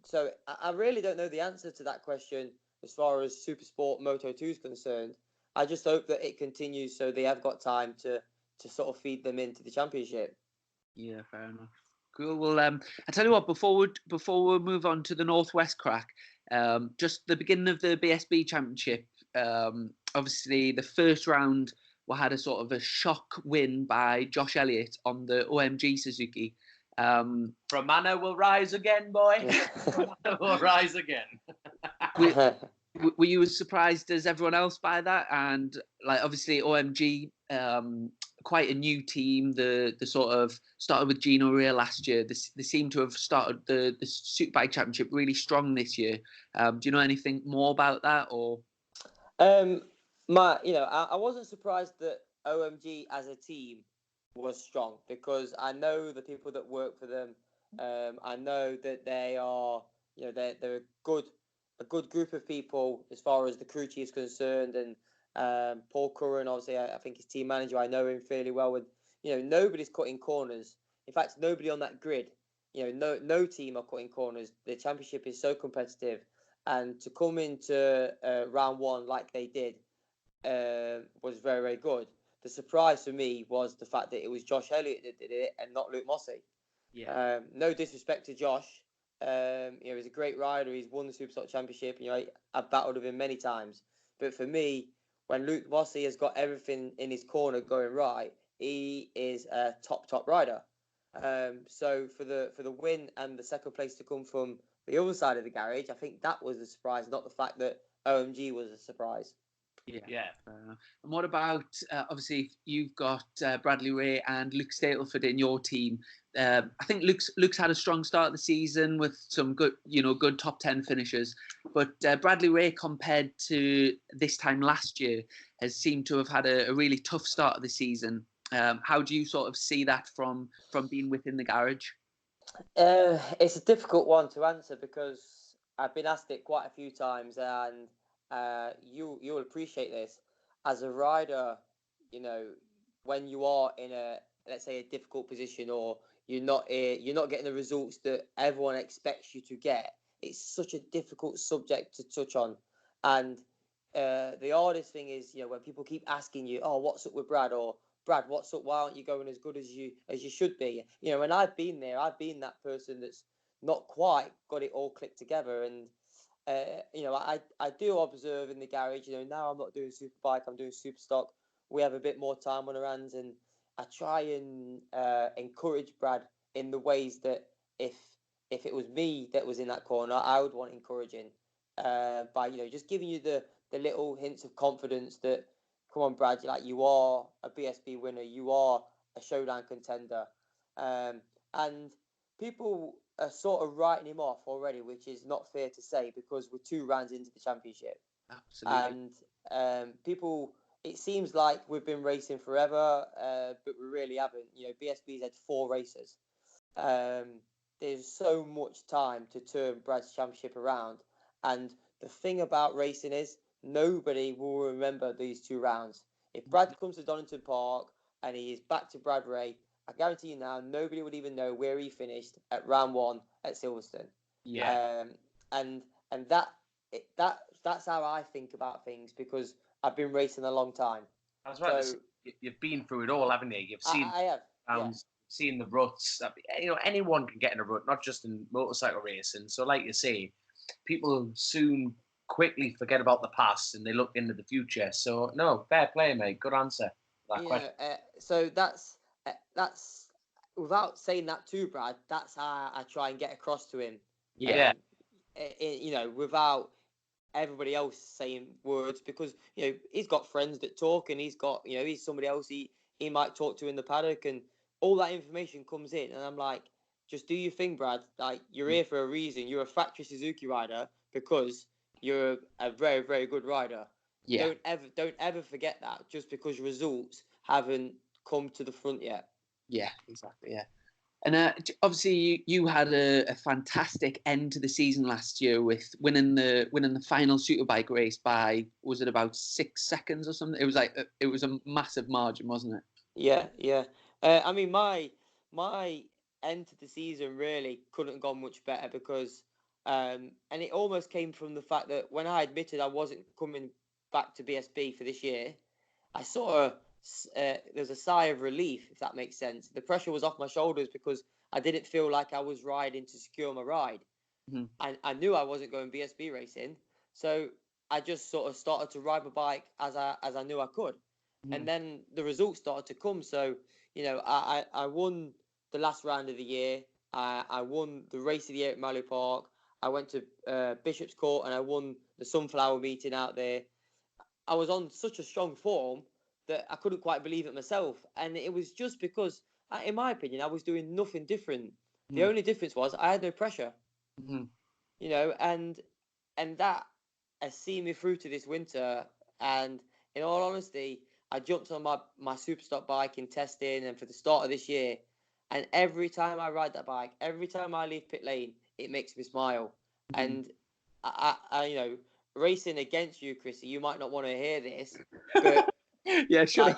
So I really don't know the answer to that question as far as Supersport Moto2 is concerned. I just hope that it continues so they have got time to sort of feed them into the championship. Yeah, fair enough. Cool. Well, I tell you what, before we move on to the Northwest crack, just the beginning of the BSB Championship, obviously the first round we had a sort of a shock win by Josh Elliott on the OMG Suzuki. Romano will rise again, boy. Romano will rise again. Were you as surprised as everyone else by that? And like, obviously OMG, quite a new team. The sort of started with Gino Rea last year. They seem to have started the Superbike Championship really strong this year. Do you know anything more about that, or? I wasn't surprised that OMG as a team was strong, because I know the people that work for them. I know that they are, you know, they're a good group of people as far as the crew chief is concerned, and Paul Curran, obviously, I think his team manager, I know him fairly well. With, you know, nobody's cutting corners. In fact, nobody on that grid, you know, no team are cutting corners. The championship is so competitive, and to come into round one like they did was very, very good. The surprise for me was the fact that it was Josh Elliott that did it and not Luke Mossey. Yeah. No disrespect to Josh. You know, he's a great rider. He's won the Superstock Championship. You know, I've battled with him many times. But for me, when Luke Mossey has got everything in his corner going right, he is a top rider. So for the win and the second place to come from the other side of the garage, I think that was a surprise, not the fact that OMG was a surprise. Yeah. And what about, obviously, you've got Bradley Ray and Luke Stapleford in your team. I think Luke's had a strong start of the season with some good top 10 finishes. But Bradley Ray, compared to this time last year, has seemed to have had a really tough start of the season. How do you sort of see that from being within the garage? It's a difficult one to answer, because I've been asked it quite a few times, and you'll appreciate this as a rider. You know, when you are in let's say a difficult position, or you're not getting the results that everyone expects you to get, it's such a difficult subject to touch on. And the hardest thing is, you know, when people keep asking you, oh, what's up with Brad, or Brad, what's up? Why aren't you going as good as you should be? You know, and I've been there. I've been that person that's not quite got it all clicked together. And you know, I do observe in the garage. You know, now I'm not doing Superbike, I'm doing Superstock. We have a bit more time on our hands, and I try and encourage Brad in the ways that if it was me that was in that corner, I would want encouraging by, you know, just giving you the little hints of confidence that, come on, Brad, you are a BSB winner, you are a showdown contender, and people are sort of writing him off already, which is not fair to say, because we're 2 rounds into the championship. Absolutely. And people, it seems like we've been racing forever, but we really haven't. You know, BSB's had 4 races. There's so much time to turn Brad's championship around, and the thing about racing is nobody will remember these 2 rounds. If Brad comes to Donington Park and he is back to Brad Ray, I guarantee you now, nobody would even know where he finished at round 1 at Silverstone. Yeah. And that's how I think about things, because I've been racing a long time. As well, so, you've been through it all, haven't you? You've seen I have rounds, seen the ruts. You know, anyone can get in a rut, not just in motorcycle racing. So, like you say, people soon quickly forget about the past and they look into the future. So, no, fair play, mate. Good answer to that question. So that's without saying that to Brad, that's how I try and get across to him. Yeah. Without everybody else saying words, because he's got friends that talk, and he's got he's somebody else he might talk to in the paddock, and all that information comes in, and I'm like, just do your thing, Brad. Like, you're here for a reason. You're a factory Suzuki rider because you're a very, very good rider. Yeah. Don't ever forget that just because results haven't come to the front yet. Yeah, exactly. Yeah. And obviously, you had a fantastic end to the season last year with winning the final Superbike race by, was it about 6 seconds or something? It was a massive margin, wasn't it? Yeah. I mean, my end to the season really couldn't have gone much better because, and it almost came from the fact that when I admitted I wasn't coming back to BSB for this year, I sort of there's a sigh of relief, if that makes sense. The pressure was off my shoulders because I didn't feel like I was riding to secure my ride. Mm-hmm. I knew I wasn't going BSB racing, so I just sort of started to ride my bike as I knew I could. Mm-hmm. And then the results started to come. So, I won the last round of the year. I won the race of the year at Mallow Park. I went to Bishop's Court and I won the Sunflower meeting out there. I was on such a strong form that I couldn't quite believe it myself. And it was just because, in my opinion, I was doing nothing different. Mm-hmm. The only difference was I had no pressure. Mm-hmm. And that has seen me through to this winter. And in all honesty, I jumped on my Superstock bike in testing and for the start of this year. And every time I ride that bike, every time I leave pit lane, it makes me smile. Mm-hmm. And I racing against you, Chrissy, you might not want to hear this, but yeah, sure.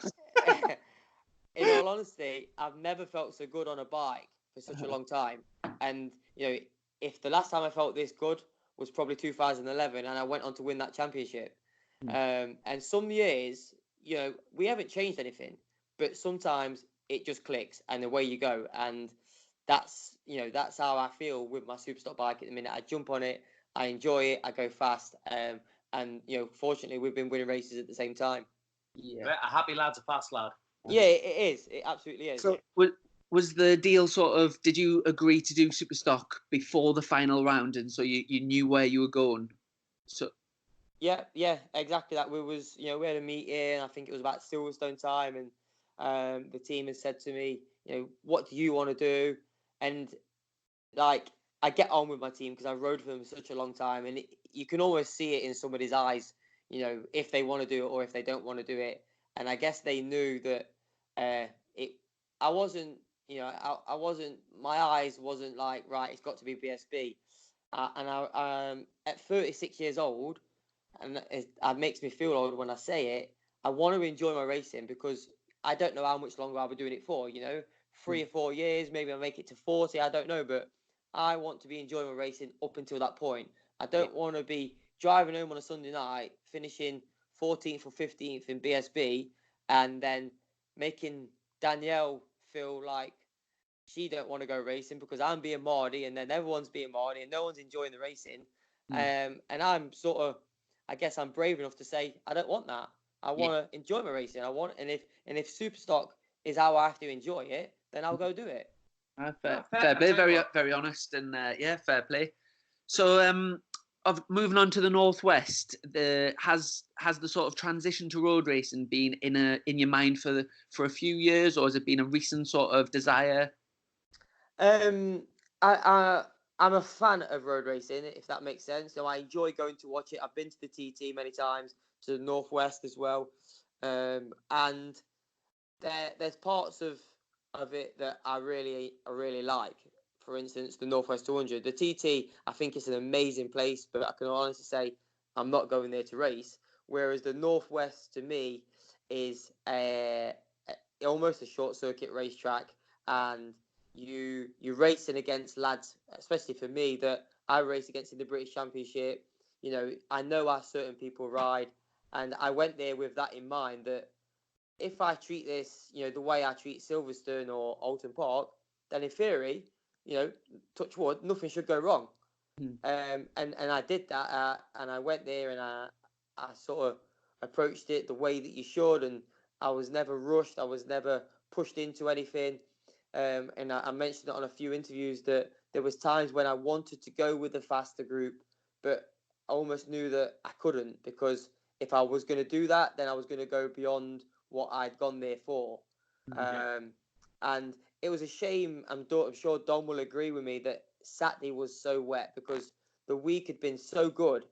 In all honesty, I've never felt so good on a bike for such a long time. And if the last time I felt this good was probably 2011, and I went on to win that championship. And some years, we haven't changed anything, but sometimes it just clicks and away you go. And that's how I feel with my Superstock bike at the minute. I jump on it, I enjoy it, I go fast, and fortunately we've been winning races at the same time. Yeah, a happy lad's a fast lad. Yeah, it is. It absolutely is. So was the deal sort of, did you agree to do Superstock before the final round, and so you knew where you were going? So yeah, exactly that. We had a meeting, I think it was about Silverstone time, and the team has said to me, what do you want to do? And like, I get on with my team because I rode for them for such a long time, and you can almost see it in somebody's eyes, if they want to do it or if they don't want to do it. And I guess they knew that I wasn't, I wasn't, my eyes wasn't like, right, it's got to be BSB. And I at 36 years old, and it makes me feel old when I say it, I want to enjoy my racing because I don't know how much longer I'll be doing it for, 3 or 4 years, maybe I'll make it to 40, I don't know, but I want to be enjoying my racing up until that point. I don't want to be driving home on a Sunday night, finishing 14th or 15th in BSB, and then making Danielle feel like she don't want to go racing because I'm being Mardy, and then everyone's being Mardy, and no one's enjoying the racing. And I'm sort of, I guess I'm brave enough to say I don't want that. I want to enjoy my racing. And if Superstock is how I have to enjoy it, then I'll go do it. Fair play, very honest, and fair play. So, moving on to the Northwest, has the sort of transition to road racing been in your mind for a few years, or has it been a recent sort of desire? I'm a fan of road racing, if that makes sense. I enjoy going to watch it. I've been to the TT many times, to the Northwest as well, and there's parts of it that I really like. For instance, the Northwest 200. The TT, I think it's an amazing place, but I can honestly say I'm not going there to race. Whereas the Northwest, to me, is almost a short circuit racetrack, and you're racing against lads, especially for me, that I race against in the British Championship. I know how certain people ride, and I went there with that in mind, that if I treat this, the way I treat Silverstone or Alton Park, then in theory, touch wood, nothing should go wrong. And I did that, and I went there, and I sort of approached it the way that you should, and I was never rushed. I was never pushed into anything. and I mentioned it on a few interviews that there was times when I wanted to go with the faster group, but I almost knew that I couldn't, because if I was going to do that, then I was going to go beyond what I'd gone there for. And it was a shame. I'm sure Dom will agree with me that Saturday was so wet, because the week had been so good,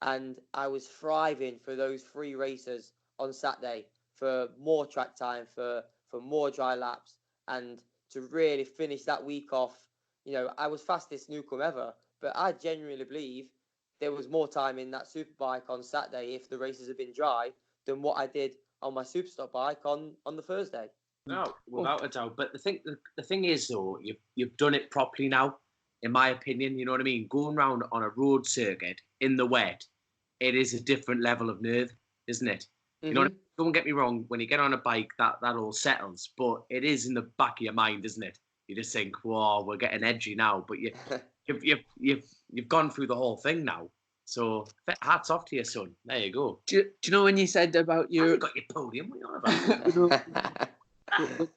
and I was thriving for those 3 races on Saturday, for more track time, for more dry laps, and to really finish that week off. I was fastest newcomer ever, but I genuinely believe there was more time in that Superbike on Saturday, if the races had been dry, than what I did on my Superstock bike on the Thursday. No, without a doubt. But the thing is, though, you've done it properly now, in my opinion. You know what I mean? Going around on a road circuit in the wet, it is a different level of nerve, isn't it? You know what I mean? Don't get me wrong. When you get on a bike, that all settles, but it is in the back of your mind, isn't it? You just think, "Whoa, we're getting edgy now," but you've gone through the whole thing now. So hats off to your son. There you go. Do you know when you said about your... You got your podium? What are you on about?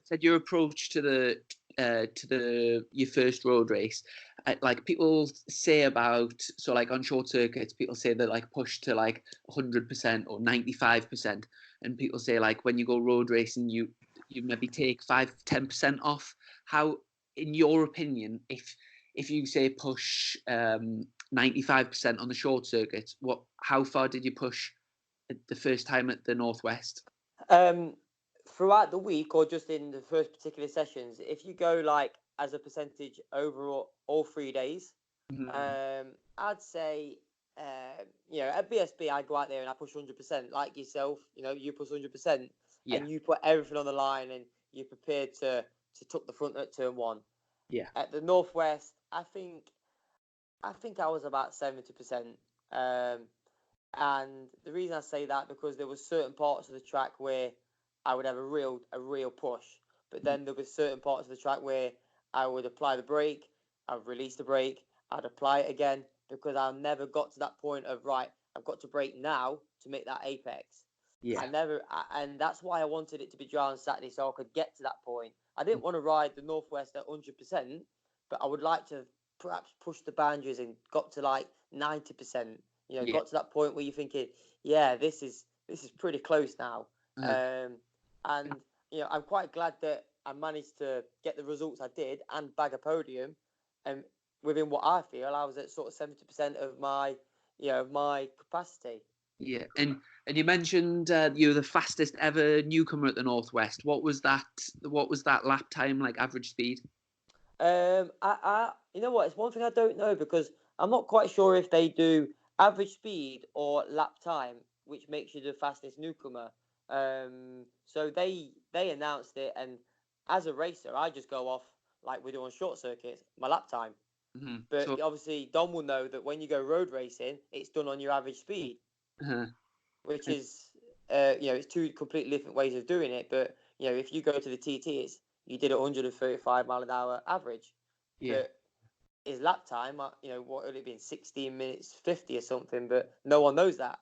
Said your approach to your first road race, like people say about, so like on short circuits, people say that like push to like 100% or 95%, and people say like when you go road racing, you maybe take 5-10% off. How, in your opinion, if you say push 95% on the short circuits, how far did you push the first time at the Northwest? Throughout the week, or just in the first particular sessions, if you go like as a percentage over all 3 days, I'd say, at BSB, I go out there and I push 100%, like yourself. You push 100%, and you put everything on the line, and you're prepared to tuck the front at turn 1. Yeah. At the Northwest, I think I was about 70%. And the reason I say that, because there were certain parts of the track where I would have a real push, but then there were certain parts of the track where I would apply the brake, I'd release the brake, I'd apply it again, because I never got to that point of, right, I've got to brake now to make that apex. Yeah. And that's why I wanted it to be dry on Saturday, so I could get to that point. I didn't want to ride the Northwest at 100%, but I would like to perhaps push the boundaries and got to like 90%. Got to that point where you're thinking, yeah, this is pretty close now. And I'm quite glad that I managed to get the results I did and bag a podium, and within what I feel, I was at sort of 70% of my capacity. Yeah, and you mentioned you were the fastest ever newcomer at the Northwest. What was that lap time, like average speed? I you know what? It's one thing I don't know, because I'm not quite sure if they do average speed or lap time, which makes you the fastest newcomer. So they announced it, and as a racer, I just go off like we do on short circuits, my lap time. But obviously, Dom will know that when you go road racing, it's done on your average speed, which is it's 2 completely different ways of doing it. But if you go to the TT, you did 135 mile an hour average. Yeah. But his lap time, what would it be, 16 minutes 50 or something? But no one knows that.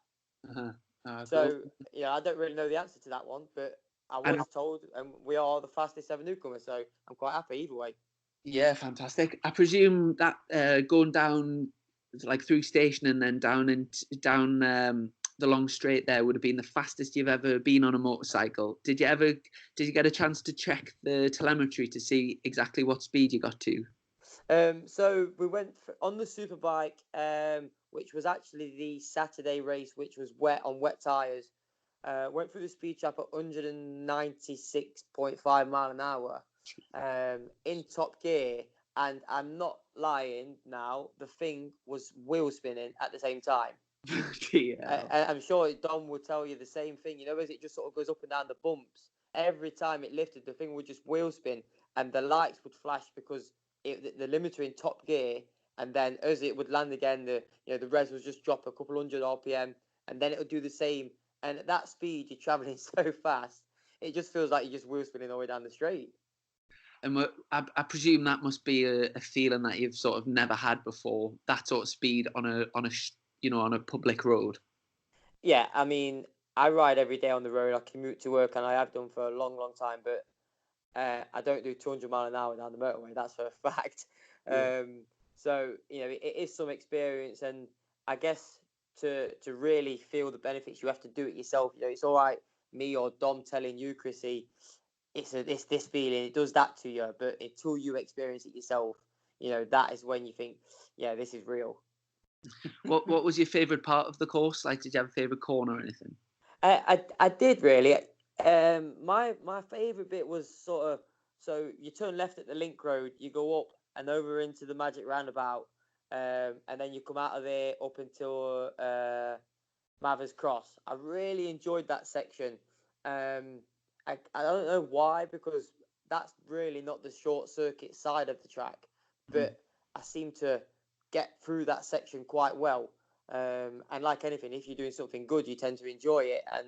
So I don't really know the answer to that one, but I was told, and we are the fastest ever newcomer, so I'm quite happy either way. Yeah, fantastic. I presume that going down like through station and then down the long straight there would have been the fastest you've ever been on a motorcycle. Did you get a chance to check the telemetry to see exactly what speed you got to? So we went on the Superbike, which was actually the Saturday race, which was wet on wet tyres. Went through the speed trap at 196.5 mile an hour in top gear, and I'm not lying now, the thing was wheel spinning at the same time. I'm sure Dom will tell you the same thing. As it just sort of goes up and down the bumps, every time it lifted, the thing would just wheel spin, and the lights would flash because the limiter in top gear, and then as it would land again, the res would just drop a couple hundred RPM, and then it would do the same. And at that speed, you're traveling so fast, it just feels like you're just wheel spinning all the way down the straight. And I presume that must be a feeling that you've sort of never had before, that sort of speed on a public road. Yeah, I mean, I ride every day on the road. I commute to work, and I have done for a long, long time. But I don't do 200 mile an hour down the motorway. That's for a fact. Yeah. So it is some experience, and I guess to really feel the benefits, you have to do it yourself. It's all right, me or Dom telling you, Chrissy, it's this feeling. It does that to you, but until you experience it yourself, that is when you think, yeah, this is real. What was your favourite part of the course? Like, did you have a favourite corner or anything? I did really. My favourite bit was sort of, so you turn left at the link road, you go up and over into the magic roundabout, and then you come out of there up until Mathers Cross. I really enjoyed that section. I don't know why, because that's really not the short circuit side of the track, but I seem to get through that section quite well. And like anything, if you're doing something good, you tend to enjoy it. And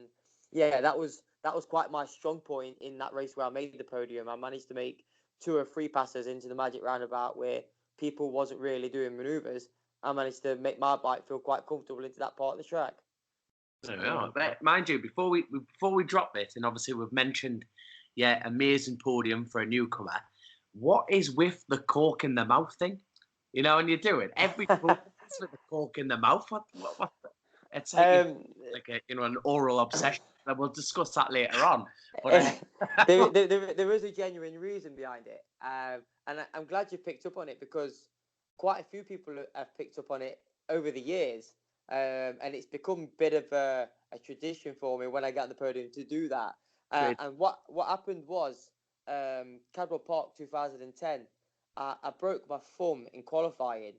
yeah, that was quite my strong point in that race where I made the podium. I managed to make 2 or 3 passes into the magic roundabout where people wasn't really doing manoeuvres. I managed to make my bike feel quite comfortable into that part of the track. But mind you, before we drop this, and obviously we've mentioned, amazing podium for a newcomer. What is with the cork in the mouth thing? When you do it, every with the cork in the mouth. What? It's like an oral obsession. We'll discuss that later on. But there is a genuine reason behind it, and I'm glad you picked up on it, because quite a few people have picked up on it over the years, and it's become a bit of a tradition for me when I get on the podium to do that. And what happened was, Cadwell Park 2010. I broke my thumb in qualifying.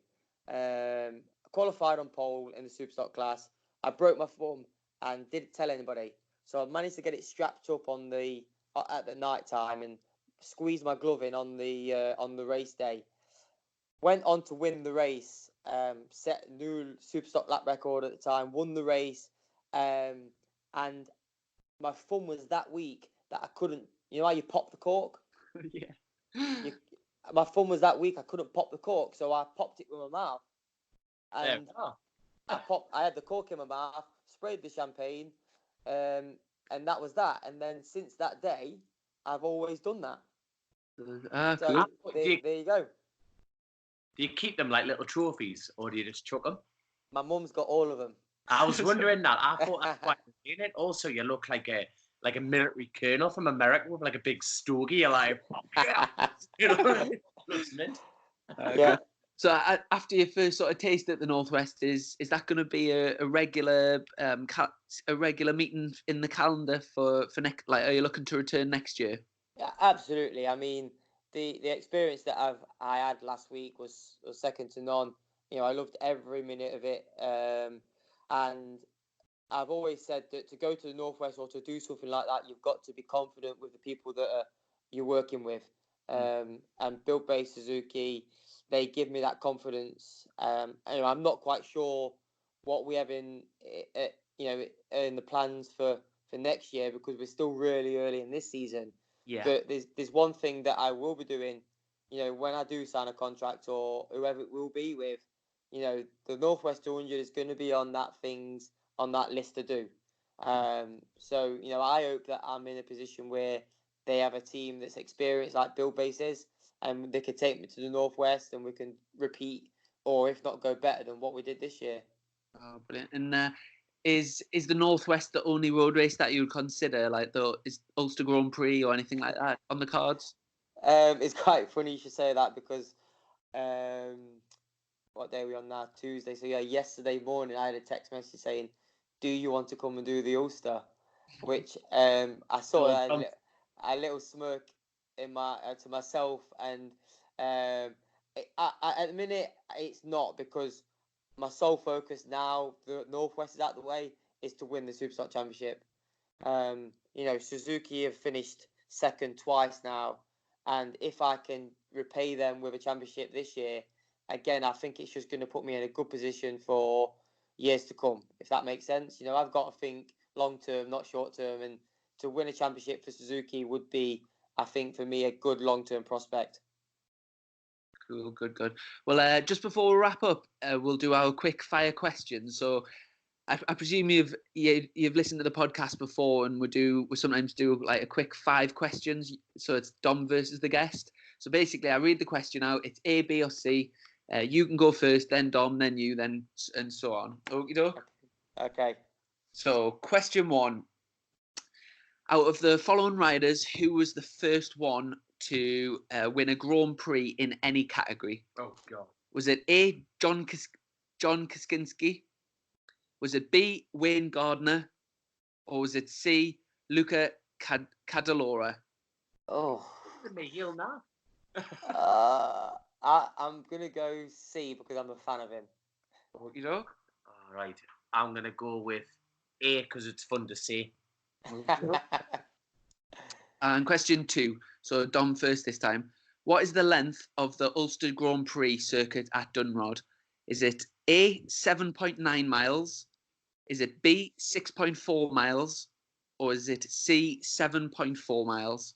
Qualified on pole in the Superstock class. I broke my thumb and didn't tell anybody. So I managed to get it strapped up at the night time and squeeze my glove in on the race day. Went on to win the race. Set a new Superstock lap record at the time. Won the race. And my thumb was that weak that I couldn't. You know how you pop the cork? Yeah. My thumb was that weak I couldn't pop the cork, so I popped it with my mouth. And I had the cork in my mouth, sprayed the champagne, and that was that. And then since that day, I've always done that. So cool. there you go. Do you keep them like little trophies, or do you just chuck them? My mum's got all of them. I was wondering that. I thought that's quite convenient. Also, you look like a military colonel from America with like a big stogie. You're like, looks mint. Yeah. So after your first sort of taste at the Northwest, is that going to be a regular meeting in the calendar for next? Like, are you looking to return next year? Yeah, absolutely. I mean, the experience that I had last week was second to none. I loved every minute of it, and I've always said that to go to the Northwest or to do something like that, you've got to be confident with the people that you're working with. And Build Base Suzuki, they give me that confidence. Anyway, I'm not quite sure what we have in the plans for next year, because we're still really early in this season. Yeah. But there's one thing that I will be doing, when I do sign a contract or whoever it will be with, the Northwest 200 is going to be on that list to do. So, I hope that I'm in a position where they have a team that's experienced like Build Base is, and they can take me to the Northwest and we can repeat, or if not go better than what we did this year. Oh, brilliant. And is the Northwest the only road race that you would consider, like is Ulster Grand Prix or anything like that on the cards? It's quite funny you should say that, because what day are we on now? Tuesday. So yeah, yesterday morning I had a text message saying, do you want to come and do the Ulster? Which I sort of had a little smirk in to myself, and at the minute it's not, because my sole focus now, the Northwest is out the way, is to win the Superstock Championship. Suzuki have finished second twice now, and if I can repay them with a championship this year, again, I think it's just going to put me in a good position for years to come, if that makes sense. I've got to think long term, not short term, and to win a championship for Suzuki would be, I think, for me, a good long term prospect. Cool, good. Well, just before we wrap up, we'll do our quick fire questions. So I presume you've listened to the podcast before, and we sometimes do like a quick 5 questions. So it's Dom versus the guest. So basically, I read the question out. It's A, B, or C. You can go first, then Dom, then you, then and so on. Okie doke. Okay. So question 1: out of the following riders, who was the first one to win a Grand Prix in any category? Oh God. Was it A, John Kosinski? Was it B, Wayne Gardner? Or was it C, Luca Cadalora? Oh. Me heel now. I'm gonna go C because I'm a fan of him. Okie doke. All right. I'm gonna go with A because it's fun to say. And question 2. So Dom first this time. What is the length of the Ulster Grand Prix circuit at Dunrod? Is it A, 7.9 miles? Is it B, 6.4 miles? Or is it C, 7.4 miles?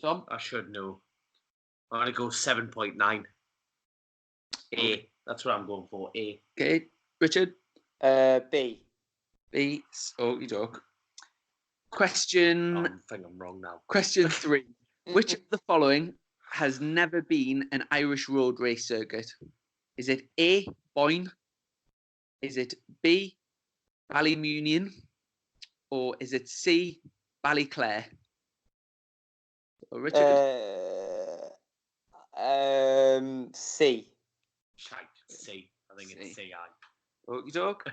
Dom? I should know. I'm gonna go 7.9. A. That's what I'm going for. A. Okay. Richard? B. B. Okie doke. Question. I think I'm wrong now. Question 3. Which of the following has never been an Irish road race circuit? Is it A, Boyne? Is it B, Ballymunion? Or is it C, Ballyclare? So Richard? C. Shite. C. I think it's C. Okie doke.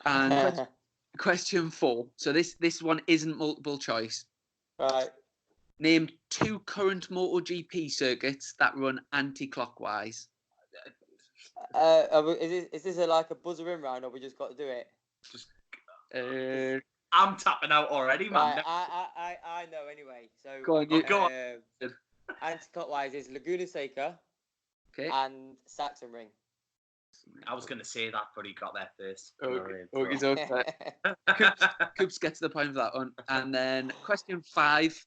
And question 4. So this one isn't multiple choice. Right. Name 2 current MotoGP circuits that run anti-clockwise. Is this like a buzzer in round, or we just got to do it? I'm tapping out already, man. Right, I know anyway. So Go on, go on. Anti-clockwise is Laguna Seca, Okay. and Saxon Ring. I was going to say that, but he got there first. Coops gets the point for that one. And then question 5.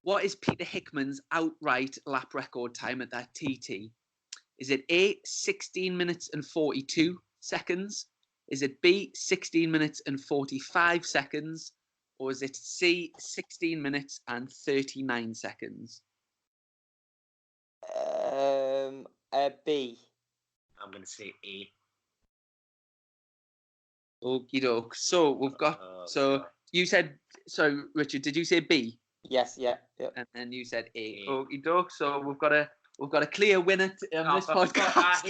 What is Peter Hickman's outright lap record time at that TT? Is it A, 16 minutes and 42 seconds? Is it B, 16 minutes and 45 seconds? Or is it C, 16 minutes and 39 seconds? B. I'm going to say A. Okie doke. So we've got. You said. So Richard, did you say B? Yes. Yeah. Yep. And then you said A. Okie doke. So we've got a clear winner on this podcast.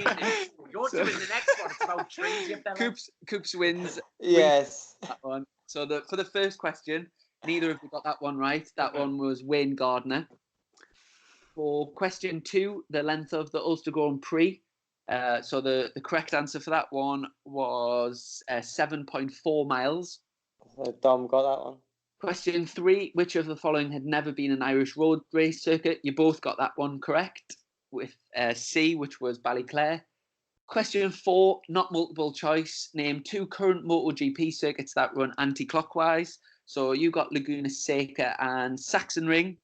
You're doing the next one. It's about trees. Coops wins. Yes. That one. So for the first question, neither of you got that one right. That one was Wayne Gardner. For question 2, the length of the Ulster Grand Prix. So the correct answer for that one was 7.4 miles. Dom got that one. Question 3, which of the following had never been an Irish road race circuit? You both got that one correct, with C, which was Ballyclare. Question 4, not multiple choice. Name 2 current MotoGP circuits that run anti-clockwise. So you got Laguna Seca and Saxon Ring.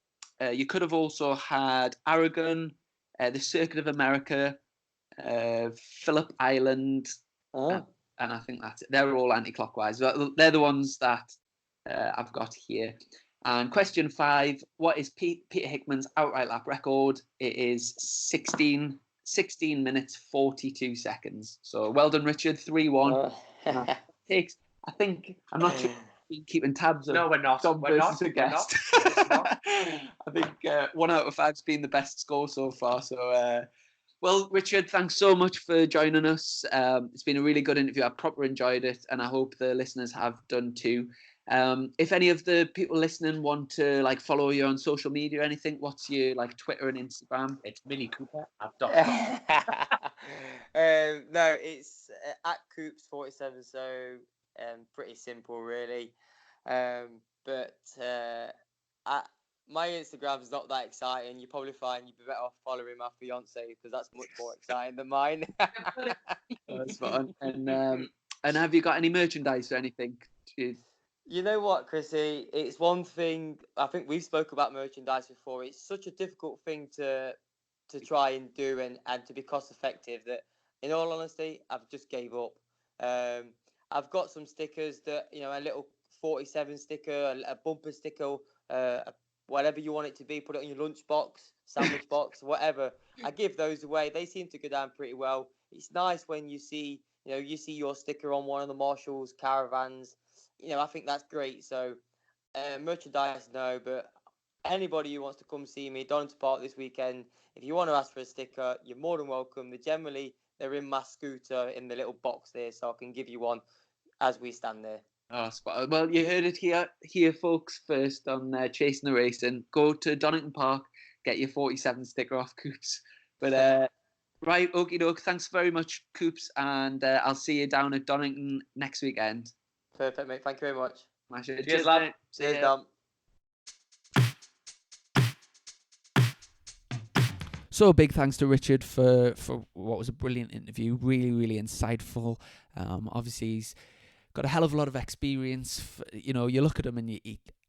You could have also had Aragon, the Circuit of America, Phillip Island, and I think that's it. They're all anti-clockwise. They're the ones that I've got here. And question 5, what is Peter Hickman's outright lap record? It is 16 minutes 42 seconds. So well done, Richard. 3-1. I think I'm not sure. Keeping tabs of no, we're not. Dom versus a guest. I think 1 out of 5's been the best score so far. So, well, Richard, thanks so much for joining us. It's been a really good interview. I proper enjoyed it, and I hope the listeners have done too. If any of the people listening want to follow you on social media or anything, what's your Twitter and Instagram? It's Mini Cooper. No, it's at Coops47. So pretty simple, really. But my Instagram's not that exciting. You probably find you'd be better off following my fiance because that's much more exciting than mine. That's fun. And have you got any merchandise or anything? You know what, Chrissy? It's one thing. I think we've spoke about merchandise before. It's such a difficult thing to try and do and to be cost effective that, in all honesty, I've just gave up. I've got some stickers that, a little 47 sticker, a bumper sticker, whatever you want it to be, put it on your lunch box, sandwich box, whatever. I give those away. They seem to go down pretty well. It's nice when you see your sticker on one of the Marshall's caravans. I think that's great. So merchandise, no, but anybody who wants to come see me, Donington Park this weekend, if you want to ask for a sticker, you're more than welcome. They're in my scooter in the little box there, so I can give you one as we stand there. Oh, spot. Well, you heard it here, folks, first on Chasing the Racing. Go to Donington Park, get your 47 sticker off Coops. But right, okie doke. Thanks very much, Coops, and I'll see you down at Donington next weekend. Perfect, mate. Thank you very much. Cheers, lad. Cheers, Dom. So big thanks to Richard for what was a brilliant interview. Really, really insightful. Obviously, he's got a hell of a lot of experience. You look at him and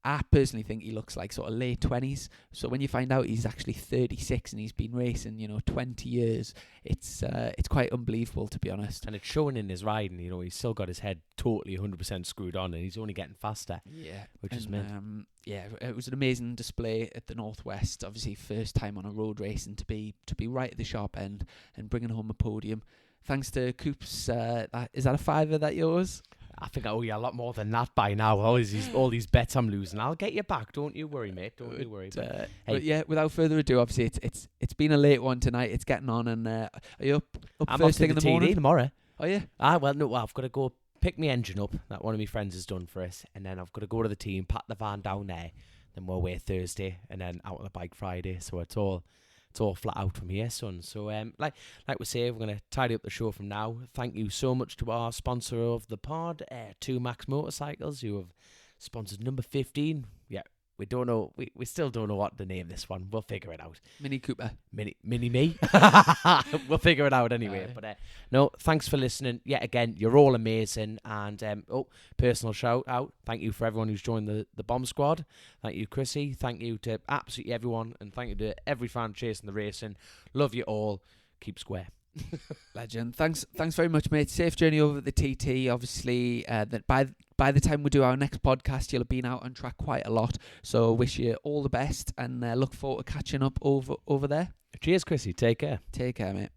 I personally think he looks like sort of late 20s. So when you find out he's actually 36 and he's been racing, 20 years, it's quite unbelievable, to be honest. And it's showing in his riding. He's still got his head totally 100% screwed on, and he's only getting faster. Yeah, which is mint. It was an amazing display at the Northwest. Obviously, first time on a road racing to be right at the sharp end and bringing home a podium. Thanks to Coops. Is that a $5 that yours? I think I owe you a lot more than that by now. All these bets I'm losing. I'll get you back. Don't you worry, mate. Don't you worry. But yeah, without further ado, obviously it's been a late one tonight. It's getting on, and are you up I'm first thing in the morning tomorrow? Oh yeah. Well, I've got to go pick my engine up that one of my friends has done for us, and then I've got to go to the team, pat the van down there, then we're away Thursday, and then out on the bike Friday. So it's all flat out from here, son. So like we say, we're going to tidy up the show from now. Thank you so much to our sponsor of the pod, 2 Max Motorcycles, who have sponsored number 15. Yeah, we don't know. We still don't know what to name this one. We'll figure it out. Mini Cooper. Mini me. We'll figure it out anyway. But no, thanks for listening. Yet again, you're all amazing. And personal shout out. Thank you for everyone who's joined the Bomb Squad. Thank you, Chrissy. Thank you to absolutely everyone. And thank you to every fan chasing the racing. Love you all. Keep square. Legend. Thanks very much, mate. Safe journey over the TT. Obviously, that by the time we do our next podcast, you'll have been out on track quite a lot. So wish you all the best, and look forward to catching up over there. Cheers, Chrissy. Take care. Take care, mate.